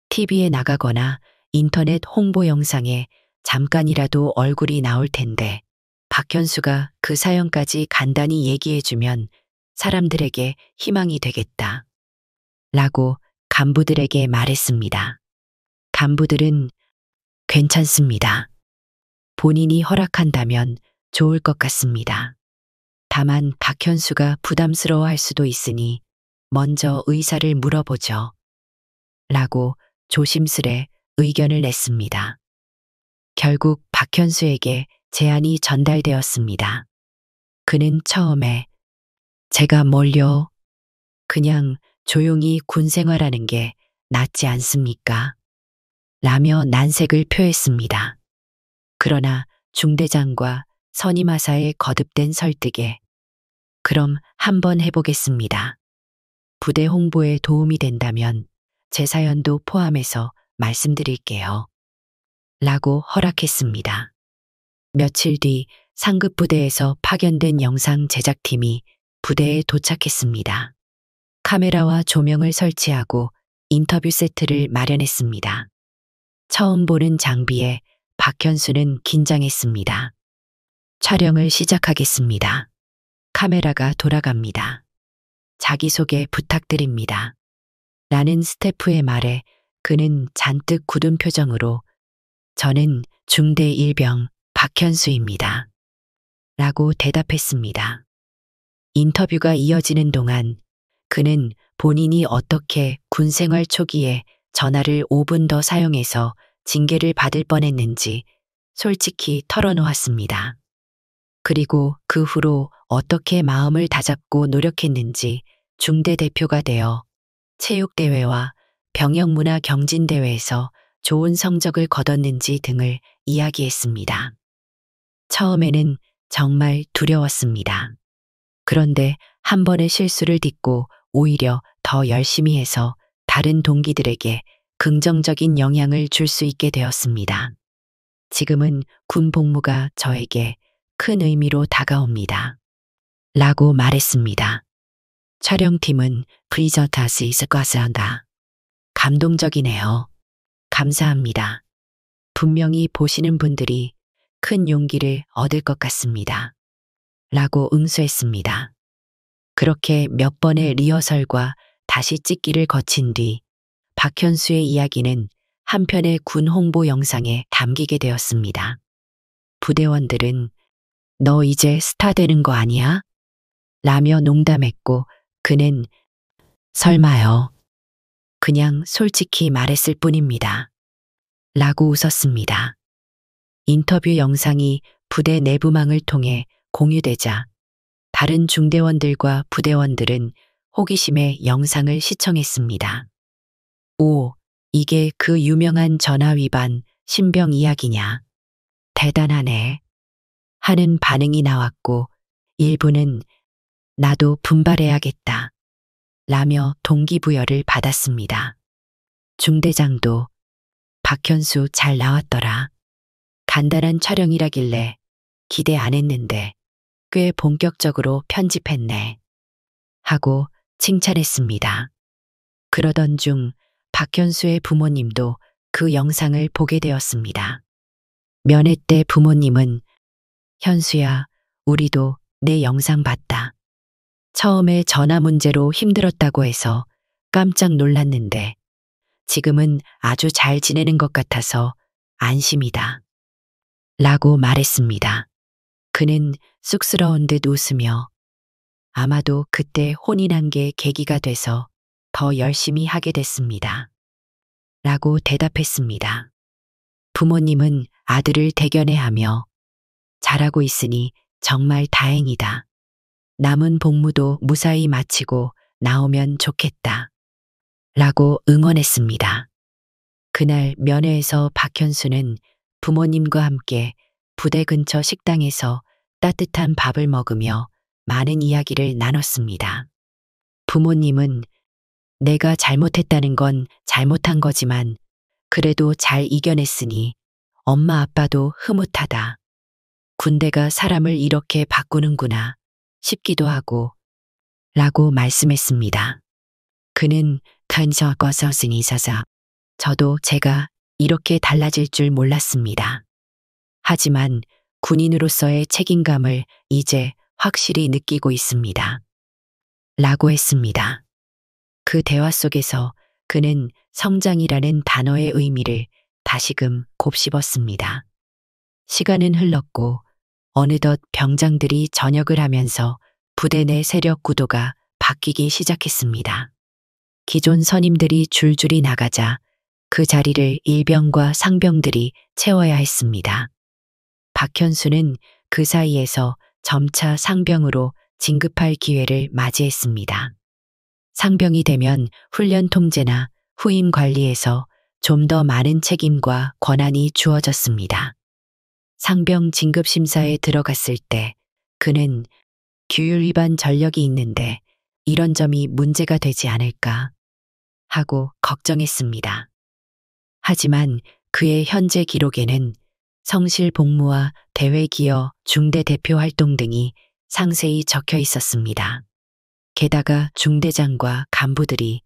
TV에 나가거나 인터넷 홍보 영상에 잠깐이라도 얼굴이 나올 텐데 박현수가 그 사연까지 간단히 얘기해주면 사람들에게 희망이 되겠다. 라고 간부들에게 말했습니다. 간부들은 괜찮습니다. 본인이 허락한다면 좋을 것 같습니다. 다만 박현수가 부담스러워할 수도 있으니 먼저 의사를 물어보죠. 라고 조심스레 의견을 냈습니다. 결국 박현수에게 제안이 전달되었습니다. 그는 처음에 제가 뭘요? 그냥 조용히 군 생활하는 게 낫지 않습니까? 라며 난색을 표했습니다. 그러나 중대장과 선임하사의 거듭된 설득에 그럼 한번 해보겠습니다. 부대 홍보에 도움이 된다면 제 사연도 포함해서 말씀드릴게요. 라고 허락했습니다. 며칠 뒤 상급 부대에서 파견된 영상 제작팀이 부대에 도착했습니다. 카메라와 조명을 설치하고 인터뷰 세트를 마련했습니다. 처음 보는 장비에 박현수는 긴장했습니다. 촬영을 시작하겠습니다. 카메라가 돌아갑니다. 자기소개 부탁드립니다. 라는 스태프의 말에 그는 잔뜩 굳은 표정으로 저는 중대 일병 박현수입니다. 라고 대답했습니다. 인터뷰가 이어지는 동안 그는 본인이 어떻게 군 생활 초기에 전화를 5분 더 사용해서 징계를 받을 뻔했는지 솔직히 털어놓았습니다. 그리고 그 후로 어떻게 마음을 다잡고 노력했는지 중대 대표가 되어 체육대회와 병영문화 경진대회에서 좋은 성적을 거뒀는지 등을 이야기했습니다. 처음에는 정말 두려웠습니다. 그런데 한 번의 실수를 딛고 오히려 더 열심히 해서 다른 동기들에게 긍정적인 영향을 줄 수 있게 되었습니다. 지금은 군 복무가 저에게 큰 의미로 다가옵니다. 라고 말했습니다. 촬영팀은 프리저타스 이스과스한다. 감동적이네요. 감사합니다. 분명히 보시는 분들이 큰 용기를 얻을 것 같습니다. 라고 응수했습니다. 그렇게 몇 번의 리허설과 다시 찍기를 거친 뒤 박현수의 이야기는 한 편의 군 홍보 영상에 담기게 되었습니다. 부대원들은 너 이제 스타 되는 거 아니야? 라며 농담했고 그는 설마요. 그냥 솔직히 말했을 뿐입니다. 라고 웃었습니다. 인터뷰 영상이 부대 내부망을 통해 공유되자 다른 중대원들과 부대원들은 호기심에 영상을 시청했습니다. 오, 이게 그 유명한 전화 위반 신병 이야기냐. 대단하네. 하는 반응이 나왔고 일부는 나도 분발해야겠다. 라며 동기부여를 받았습니다. 중대장도 박현수 잘 나왔더라. 간단한 촬영이라길래 기대 안 했는데 꽤 본격적으로 편집했네. 하고 칭찬했습니다. 그러던 중 박현수의 부모님도 그 영상을 보게 되었습니다. 면회 때 부모님은 현수야, 우리도 내 영상 봤다. 처음에 전화 문제로 힘들었다고 해서 깜짝 놀랐는데 지금은 아주 잘 지내는 것 같아서 안심이다. 라고 말했습니다. 그는 쑥스러운 듯 웃으며 아마도 그때 혼인한 게 계기가 돼서 더 열심히 하게 됐습니다. 라고 대답했습니다. 부모님은 아들을 대견해하며 잘하고 있으니 정말 다행이다. 남은 복무도 무사히 마치고 나오면 좋겠다. 라고 응원했습니다. 그날 면회에서 박현수는 부모님과 함께 부대 근처 식당에서 따뜻한 밥을 먹으며 많은 이야기를 나눴습니다. 부모님은 내가 잘못했다는 건 잘못한 거지만 그래도 잘 이겨냈으니 엄마 아빠도 흐뭇하다. 군대가 사람을 이렇게 바꾸는구나 싶기도 하고 라고 말씀했습니다. 그는 간서거서스니 있어서 저도 제가 이렇게 달라질 줄 몰랐습니다. 하지만 군인으로서의 책임감을 이제 확실히 느끼고 있습니다. 라고 했습니다. 그 대화 속에서 그는 성장이라는 단어의 의미를 다시금 곱씹었습니다. 시간은 흘렀고 어느덧 병장들이 전역을 하면서 부대 내 세력 구도가 바뀌기 시작했습니다. 기존 선임들이 줄줄이 나가자 그 자리를 일병과 상병들이 채워야 했습니다. 박현수는 그 사이에서 점차 상병으로 진급할 기회를 맞이했습니다. 상병이 되면 훈련 통제나 후임 관리에서 좀 더 많은 책임과 권한이 주어졌습니다. 상병 진급 심사에 들어갔을 때 그는 규율 위반 전력이 있는데 이런 점이 문제가 되지 않을까 하고 걱정했습니다. 하지만 그의 현재 기록에는 성실 복무와 대회 기여 중대 대표 활동 등이 상세히 적혀 있었습니다. 게다가 중대장과 간부들이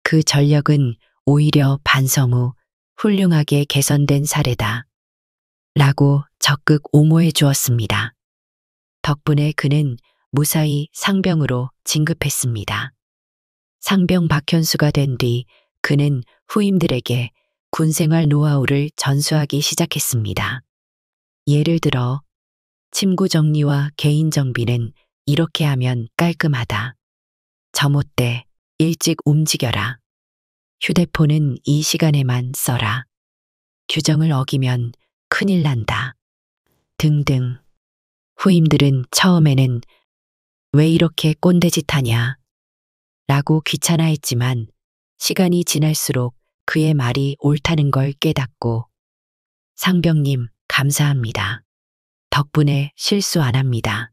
그 전력은 오히려 반성 후 훌륭하게 개선된 사례다. 라고 적극 옹호해 주었습니다. 덕분에 그는 무사히 상병으로 진급했습니다. 상병 박현수가 된 뒤 그는 후임들에게 군생활 노하우를 전수하기 시작했습니다. 예를 들어 침구 정리와 개인 정비는 이렇게 하면 깔끔하다. 점호 때 일찍 움직여라. 휴대폰은 이 시간에만 써라. 규정을 어기면 큰일 난다. 등등. 후임들은 처음에는 왜 이렇게 꼰대짓 하냐? 라고 귀찮아했지만 시간이 지날수록 그의 말이 옳다는 걸 깨닫고 상병님 감사합니다. 덕분에 실수 안 합니다.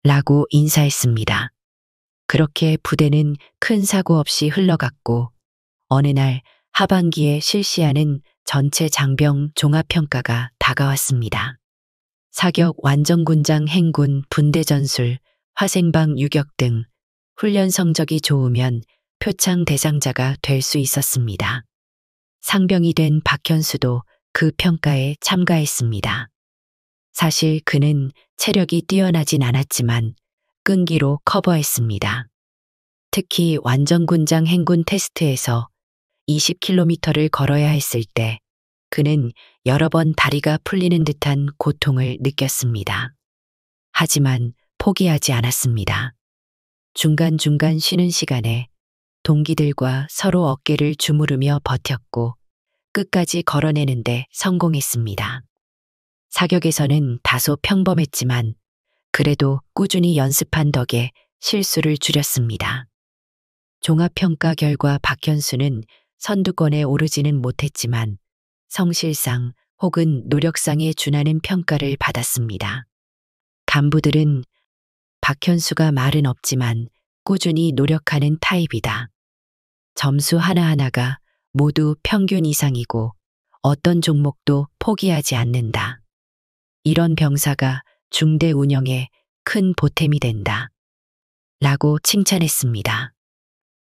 라고 인사했습니다. 그렇게 부대는 큰 사고 없이 흘러갔고 어느 날 하반기에 실시하는 전체 장병 종합평가가 다가왔습니다. 사격 완전군장 행군 분대 전술 화생방 유격 등 훈련 성적이 좋으면 표창 대상자가 될 수 있었습니다. 상병이 된 박현수도 그 평가에 참가했습니다. 사실 그는 체력이 뛰어나진 않았지만 끈기로 커버했습니다. 특히 완전군장 행군 테스트에서 20km를 걸어야 했을 때 그는 여러 번 다리가 풀리는 듯한 고통을 느꼈습니다. 하지만 포기하지 않았습니다. 중간중간 쉬는 시간에 동기들과 서로 어깨를 주무르며 버텼고 끝까지 걸어내는데 성공했습니다. 사격에서는 다소 평범했지만 그래도 꾸준히 연습한 덕에 실수를 줄였습니다. 종합평가 결과 박현수는 선두권에 오르지는 못했지만 성실상 혹은 노력상에 준하는 평가를 받았습니다. 간부들은 박현수가 말은 없지만 꾸준히 노력하는 타입이다. 점수 하나하나가 모두 평균 이상이고 어떤 종목도 포기하지 않는다. 이런 병사가 중대 운영에 큰 보탬이 된다. 라고 칭찬했습니다.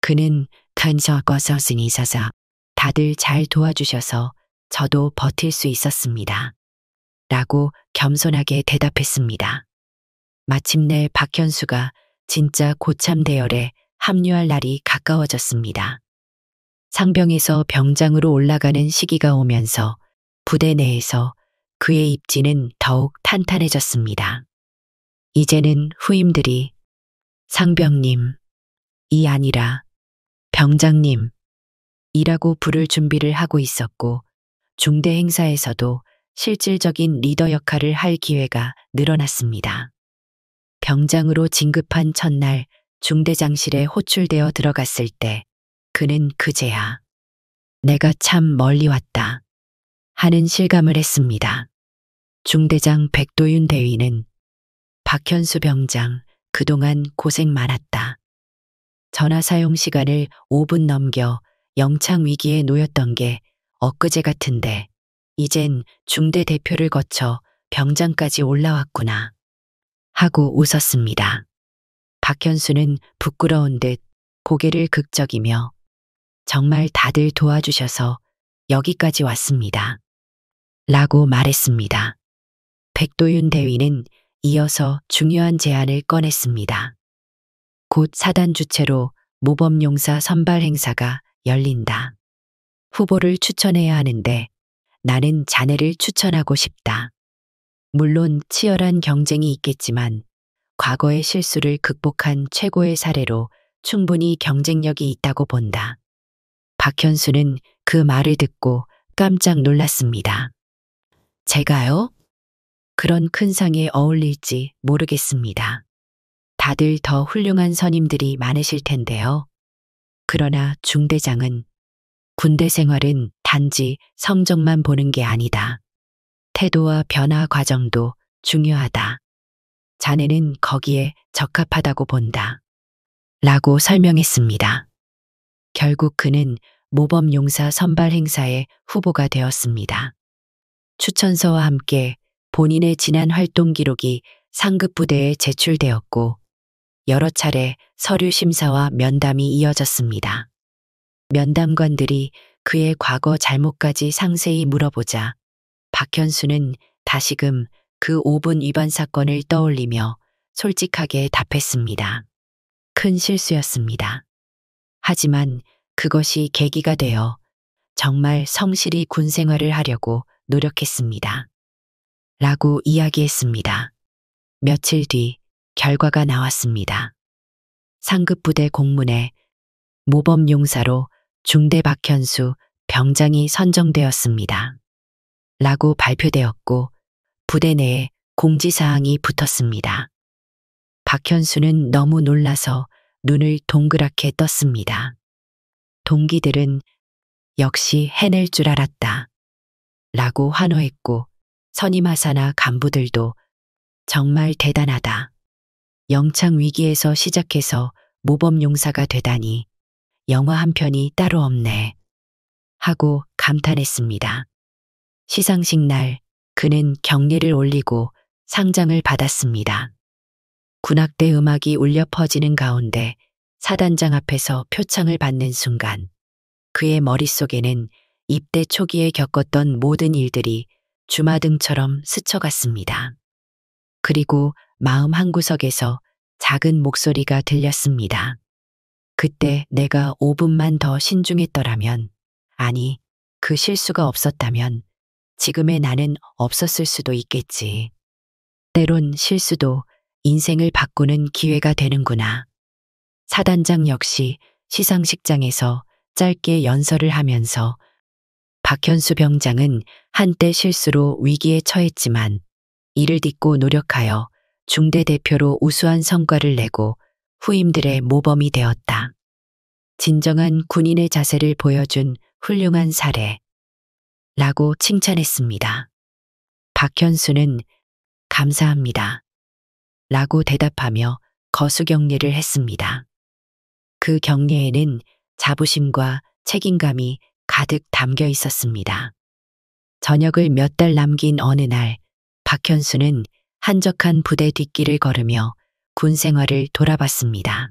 그는 근처것서승이 있어서 다들 잘 도와주셔서 저도 버틸 수 있었습니다. 라고 겸손하게 대답했습니다. 마침내 박현수가 진짜 고참 대열에 합류할 날이 가까워졌습니다. 상병에서 병장으로 올라가는 시기가 오면서 부대 내에서 그의 입지는 더욱 탄탄해졌습니다. 이제는 후임들이 상병님, 이 아니라 병장님, 이라고 부를 준비를 하고 있었고 중대 행사에서도 실질적인 리더 역할을 할 기회가 늘어났습니다. 병장으로 진급한 첫날 중대장실에 호출되어 들어갔을 때 그는 그제야 내가 참 멀리 왔다 하는 실감을 했습니다. 중대장 백도윤 대위는 박현수 병장 그동안 고생 많았다. 전화 사용 시간을 5분 넘겨 영창 위기에 놓였던 게 엊그제 같은데 이젠 중대 대표를 거쳐 병장까지 올라왔구나 하고 웃었습니다. 박현수는 부끄러운 듯 고개를 극적이며 정말 다들 도와주셔서 여기까지 왔습니다. 라고 말했습니다. 백도윤 대위는 이어서 중요한 제안을 꺼냈습니다. 곧 사단 주최로 모범용사 선발 행사가 열린다. 후보를 추천해야 하는데 나는 자네를 추천하고 싶다. 물론 치열한 경쟁이 있겠지만 과거의 실수를 극복한 최고의 사례로 충분히 경쟁력이 있다고 본다. 박현수는 그 말을 듣고 깜짝 놀랐습니다. 제가요? 그런 큰 상에 어울릴지 모르겠습니다. 다들 더 훌륭한 선임들이 많으실 텐데요. 그러나 중대장은 군대 생활은 단지 성적만 보는 게 아니다. 태도와 변화 과정도 중요하다. 자네는 거기에 적합하다고 본다. 라고 설명했습니다. 결국 그는 모범용사 선발 행사의 후보가 되었습니다. 추천서와 함께 본인의 지난 활동 기록이 상급 부대에 제출되었고 여러 차례 서류 심사와 면담이 이어졌습니다. 면담관들이 그의 과거 잘못까지 상세히 물어보자 박현수는 다시금 그 5분 위반 사건을 떠올리며 솔직하게 답했습니다. 큰 실수였습니다. 하지만 그것이 계기가 되어 정말 성실히 군 생활을 하려고 노력했습니다. 라고 이야기했습니다. 며칠 뒤 결과가 나왔습니다. 상급부대 공문에 모범용사로 중대 박현수 병장이 선정되었습니다. 라고 발표되었고 부대 내에 공지사항이 붙었습니다. 박현수는 너무 놀라서 눈을 동그랗게 떴습니다. 동기들은 역시 해낼 줄 알았다. 라고 환호했고 선임하사나 간부들도 정말 대단하다. 영창 위기에서 시작해서 모범용사가 되다니 영화 한 편이 따로 없네. 하고 감탄했습니다. 시상식 날 그는 경례를 올리고 상장을 받았습니다. 군악대 음악이 울려 퍼지는 가운데 사단장 앞에서 표창을 받는 순간 그의 머릿속에는 입대 초기에 겪었던 모든 일들이 주마등처럼 스쳐갔습니다. 그리고 마음 한구석에서 작은 목소리가 들렸습니다. 그때 내가 5분만 더 신중했더라면, 아니, 그 실수가 없었다면 지금의 나는 없었을 수도 있겠지. 때론 실수도 인생을 바꾸는 기회가 되는구나. 사단장 역시 시상식장에서 짧게 연설을 하면서 박현수 병장은 한때 실수로 위기에 처했지만 이를 딛고 노력하여 중대 대표로 우수한 성과를 내고 후임들의 모범이 되었다. 진정한 군인의 자세를 보여준 훌륭한 사례. 라고 칭찬했습니다. 박현수는 감사합니다. 라고 대답하며 거수 격려를 했습니다. 그 격려에는 자부심과 책임감이 가득 담겨 있었습니다. 저녁을 몇 달 남긴 어느 날, 박현수는 한적한 부대 뒷길을 걸으며 군 생활을 돌아봤습니다.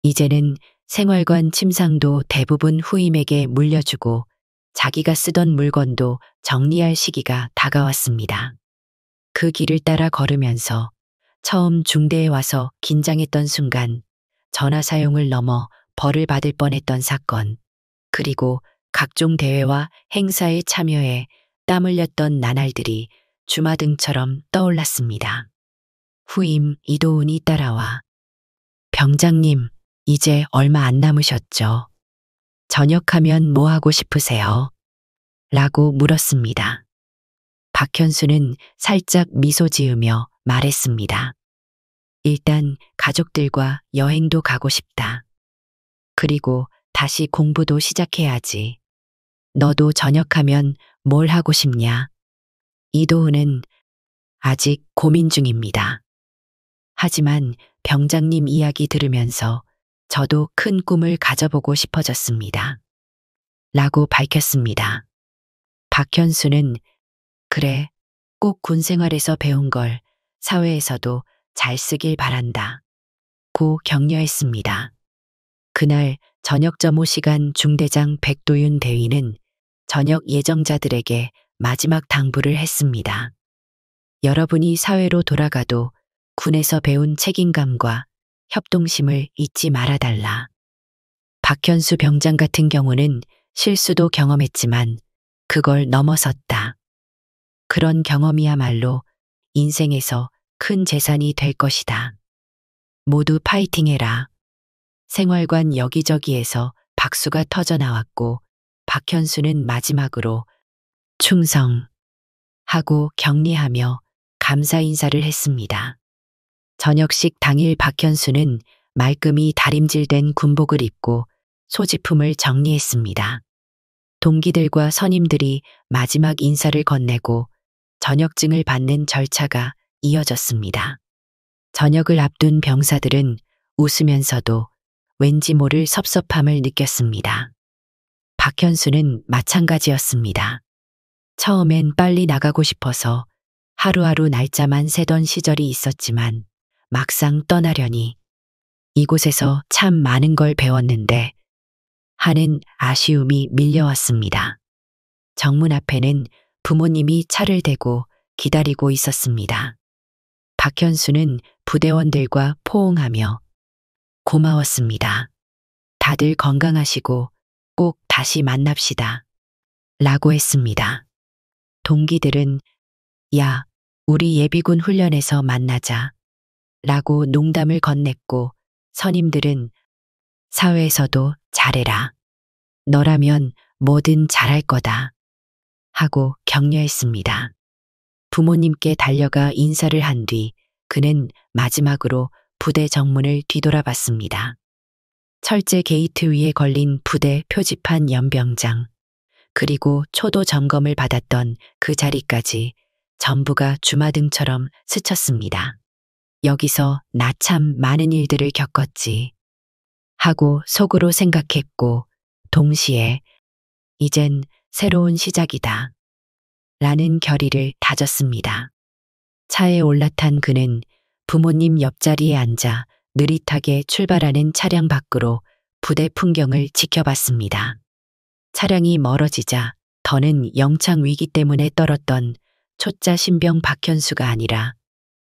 이제는 생활관 침상도 대부분 후임에게 물려주고 자기가 쓰던 물건도 정리할 시기가 다가왔습니다. 그 길을 따라 걸으면서 처음 중대에 와서 긴장했던 순간, 전화 사용을 넘어 벌을 받을 뻔했던 사건, 그리고 각종 대회와 행사에 참여해 땀 흘렸던 나날들이 주마등처럼 떠올랐습니다. 후임 이도훈이 따라와 병장님, 이제 얼마 안 남으셨죠? 전역하면 뭐 하고 싶으세요? 라고 물었습니다. 박현수는 살짝 미소 지으며 말했습니다. 일단 가족들과 여행도 가고 싶다. 그리고 다시 공부도 시작해야지. 너도 전역하면 뭘 하고 싶냐? 이도훈은 아직 고민 중입니다. 하지만 병장님 이야기 들으면서 저도 큰 꿈을 가져보고 싶어졌습니다. 라고 밝혔습니다. 박현수는 그래, 꼭 군생활에서 배운 걸 사회에서도 잘 쓰길 바란다. 고 격려했습니다. 그날 저녁 점호 시간 중대장 백도윤 대위는 전역 예정자들에게 마지막 당부를 했습니다. 여러분이 사회로 돌아가도 군에서 배운 책임감과 협동심을 잊지 말아달라. 박현수 병장 같은 경우는 실수도 경험했지만 그걸 넘어섰다. 그런 경험이야말로 인생에서 큰 재산이 될 것이다. 모두 파이팅해라. 생활관 여기저기에서 박수가 터져 나왔고 박현수는 마지막으로 충성 하고 격리하며 감사 인사를 했습니다. 저녁식 당일 박현수는 말끔히 다림질된 군복을 입고 소지품을 정리했습니다. 동기들과 선임들이 마지막 인사를 건네고 전역증을 받는 절차가 이어졌습니다. 전역을 앞둔 병사들은 웃으면서도 왠지 모를 섭섭함을 느꼈습니다. 박현수는 마찬가지였습니다. 처음엔 빨리 나가고 싶어서 하루하루 날짜만 세던 시절이 있었지만 막상 떠나려니 이곳에서 참 많은 걸 배웠는데 하는 아쉬움이 밀려왔습니다. 정문 앞에는 부모님이 차를 대고 기다리고 있었습니다. 박현수는 부대원들과 포옹하며 고마웠습니다. 다들 건강하시고 꼭 다시 만납시다. 라고 했습니다. 동기들은 야, 우리 예비군 훈련에서 만나자. 라고 농담을 건넸고 선임들은 사회에서도 잘해라. 너라면 뭐든 잘할 거다. 하고 격려했습니다. 부모님께 달려가 인사를 한 뒤 그는 마지막으로 부대 정문을 뒤돌아봤습니다. 철제 게이트 위에 걸린 부대 표지판 연병장, 그리고 초도 점검을 받았던 그 자리까지 전부가 주마등처럼 스쳤습니다. 여기서 나 참 많은 일들을 겪었지. 하고 속으로 생각했고 동시에 이젠 새로운 시작이다. 라는 결의를 다졌습니다. 차에 올라탄 그는 부모님 옆자리에 앉아 느릿하게 출발하는 차량 밖으로 부대 풍경을 지켜봤습니다. 차량이 멀어지자 더는 영창 위기 때문에 떨었던 초짜 신병 박현수가 아니라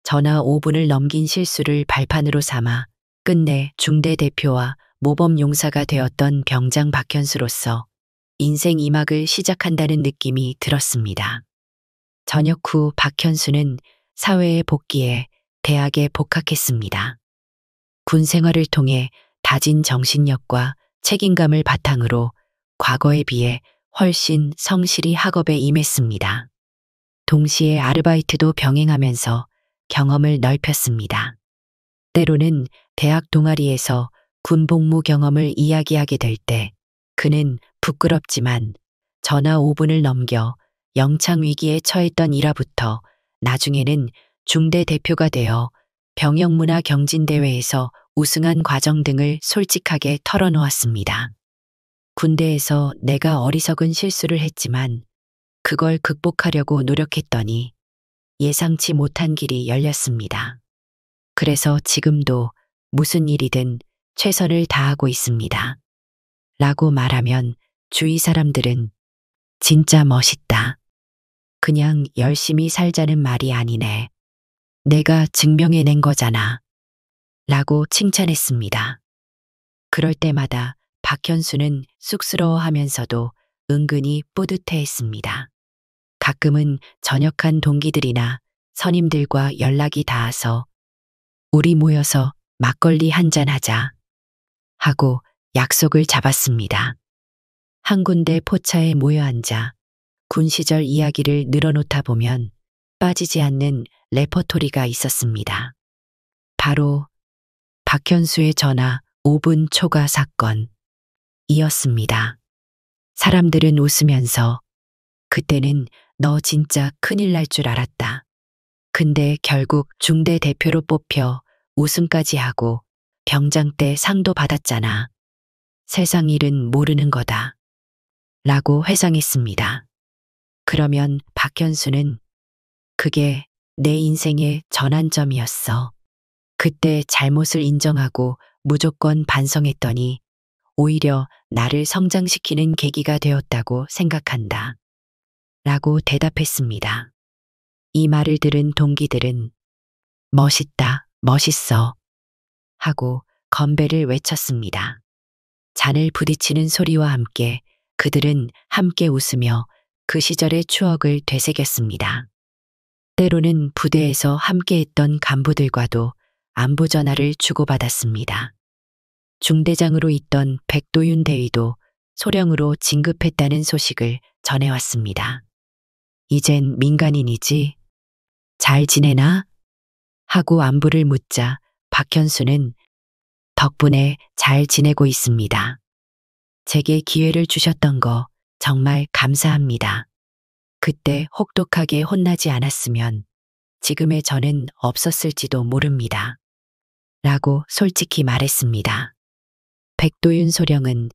전하 5분을 넘긴 실수를 발판으로 삼아 끝내 중대 대표와 모범 용사가 되었던 병장 박현수로서 인생 2막을 시작한다는 느낌이 들었습니다. 전역 후 박현수는 사회에 복귀해 대학에 복학했습니다. 군 생활을 통해 다진 정신력과 책임감을 바탕으로 과거에 비해 훨씬 성실히 학업에 임했습니다. 동시에 아르바이트도 병행하면서 경험을 넓혔습니다. 때로는 대학 동아리에서 군 복무 경험을 이야기하게 될 때 그는 부끄럽지만 전하 5분을 넘겨 영창 위기에 처했던 일화부터 나중에는 중대 대표가 되어 병영문화 경진대회에서 우승한 과정 등을 솔직하게 털어놓았습니다. 군대에서 내가 어리석은 실수를 했지만 그걸 극복하려고 노력했더니 예상치 못한 길이 열렸습니다. 그래서 지금도 무슨 일이든 최선을 다하고 있습니다. 라고 말하면 주위 사람들은 진짜 멋있다. 그냥 열심히 살자는 말이 아니네. 내가 증명해낸 거잖아. 라고 칭찬했습니다. 그럴 때마다 박현수는 쑥스러워하면서도 은근히 뿌듯해했습니다. 가끔은 전역한 동기들이나 선임들과 연락이 닿아서 우리 모여서 막걸리 한잔 하자 하고 약속을 잡았습니다. 한 군데 포차에 모여 앉아 군 시절 이야기를 늘어놓다 보면 빠지지 않는 레퍼토리가 있었습니다. 바로 박현수의 전화 5분 초과 사건이었습니다. 사람들은 웃으면서 그때는 너 진짜 큰일 날 줄 알았다. 근데 결국 중대 대표로 뽑혀 우승까지 하고 병장 때 상도 받았잖아. 세상 일은 모르는 거다. 라고 회상했습니다. 그러면 박현수는 그게 내 인생의 전환점이었어. 그때 잘못을 인정하고 무조건 반성했더니 오히려 나를 성장시키는 계기가 되었다고 생각한다. 라고 대답했습니다. 이 말을 들은 동기들은 멋있다, 멋있어 하고 건배를 외쳤습니다. 잔을 부딪히는 소리와 함께 그들은 함께 웃으며 그 시절의 추억을 되새겼습니다. 때로는 부대에서 함께했던 간부들과도 안부 전화를 주고받았습니다. 중대장으로 있던 백도윤 대위도 소령으로 진급했다는 소식을 전해왔습니다. 이젠 민간인이지? 잘 지내나? 하고 안부를 묻자 박현수는 덕분에 잘 지내고 있습니다. 제게 기회를 주셨던 거 정말 감사합니다. 그때 혹독하게 혼나지 않았으면 지금의 저는 없었을지도 모릅니다. 라고 솔직히 말했습니다. 백도윤 소령은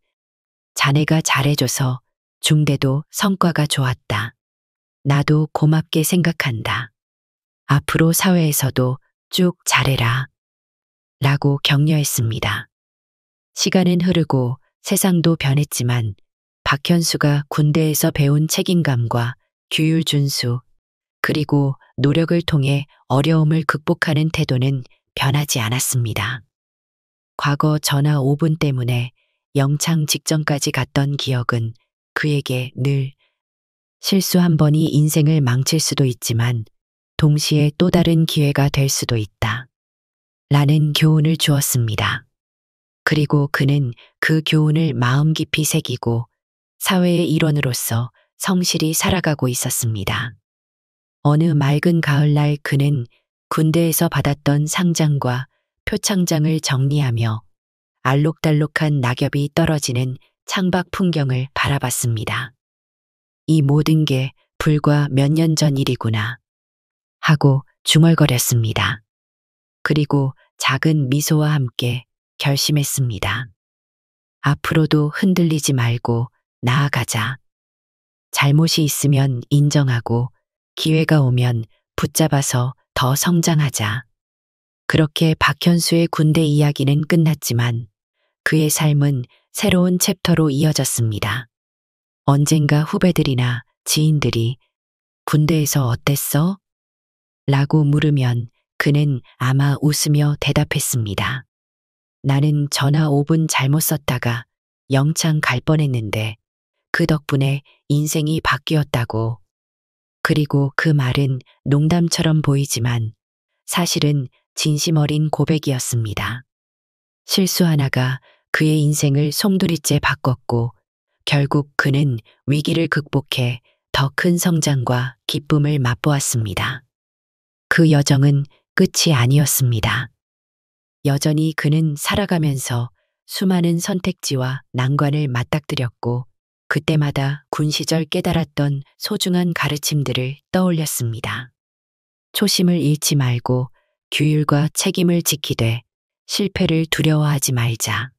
자네가 잘해줘서 중대도 성과가 좋았다. 나도 고맙게 생각한다. 앞으로 사회에서도 쭉 잘해라. 라고 격려했습니다. 시간은 흐르고 세상도 변했지만 박현수가 군대에서 배운 책임감과 규율 준수, 그리고 노력을 통해 어려움을 극복하는 태도는 변하지 않았습니다. 과거 전화 5분 때문에 영창 직전까지 갔던 기억은 그에게 늘 실수 한 번이 인생을 망칠 수도 있지만 동시에 또 다른 기회가 될 수도 있다. 라는 교훈을 주었습니다. 그리고 그는 그 교훈을 마음 깊이 새기고 사회의 일원으로서 성실히 살아가고 있었습니다. 어느 맑은 가을날 그는 군대에서 받았던 상장과 표창장을 정리하며 알록달록한 낙엽이 떨어지는 창밖 풍경을 바라봤습니다. 이 모든 게 불과 몇 년 전 일이구나 하고 중얼거렸습니다. 그리고 작은 미소와 함께 결심했습니다. 앞으로도 흔들리지 말고 나아가자. 잘못이 있으면 인정하고 기회가 오면 붙잡아서 더 성장하자. 그렇게 박현수의 군대 이야기는 끝났지만 그의 삶은 새로운 챕터로 이어졌습니다. 언젠가 후배들이나 지인들이 군대에서 어땠어? 라고 물으면 그는 아마 웃으며 대답했습니다. 나는 전화 5분 잘못 썼다가 영창 갈 뻔했는데 그 덕분에 인생이 바뀌었다고. 그리고 그 말은 농담처럼 보이지만 사실은 진심 어린 고백이었습니다. 실수 하나가 그의 인생을 송두리째 바꿨고 결국 그는 위기를 극복해 더 큰 성장과 기쁨을 맛보았습니다. 그 여정은 끝이 아니었습니다. 여전히 그는 살아가면서 수많은 선택지와 난관을 맞닥뜨렸고 그때마다 군 시절 깨달았던 소중한 가르침들을 떠올렸습니다. 초심을 잃지 말고 규율과 책임을 지키되 실패를 두려워하지 말자.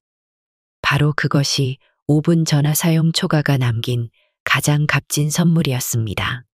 바로 그것이 5분 전화 사용 초과가 남긴 가장 값진 선물이었습니다.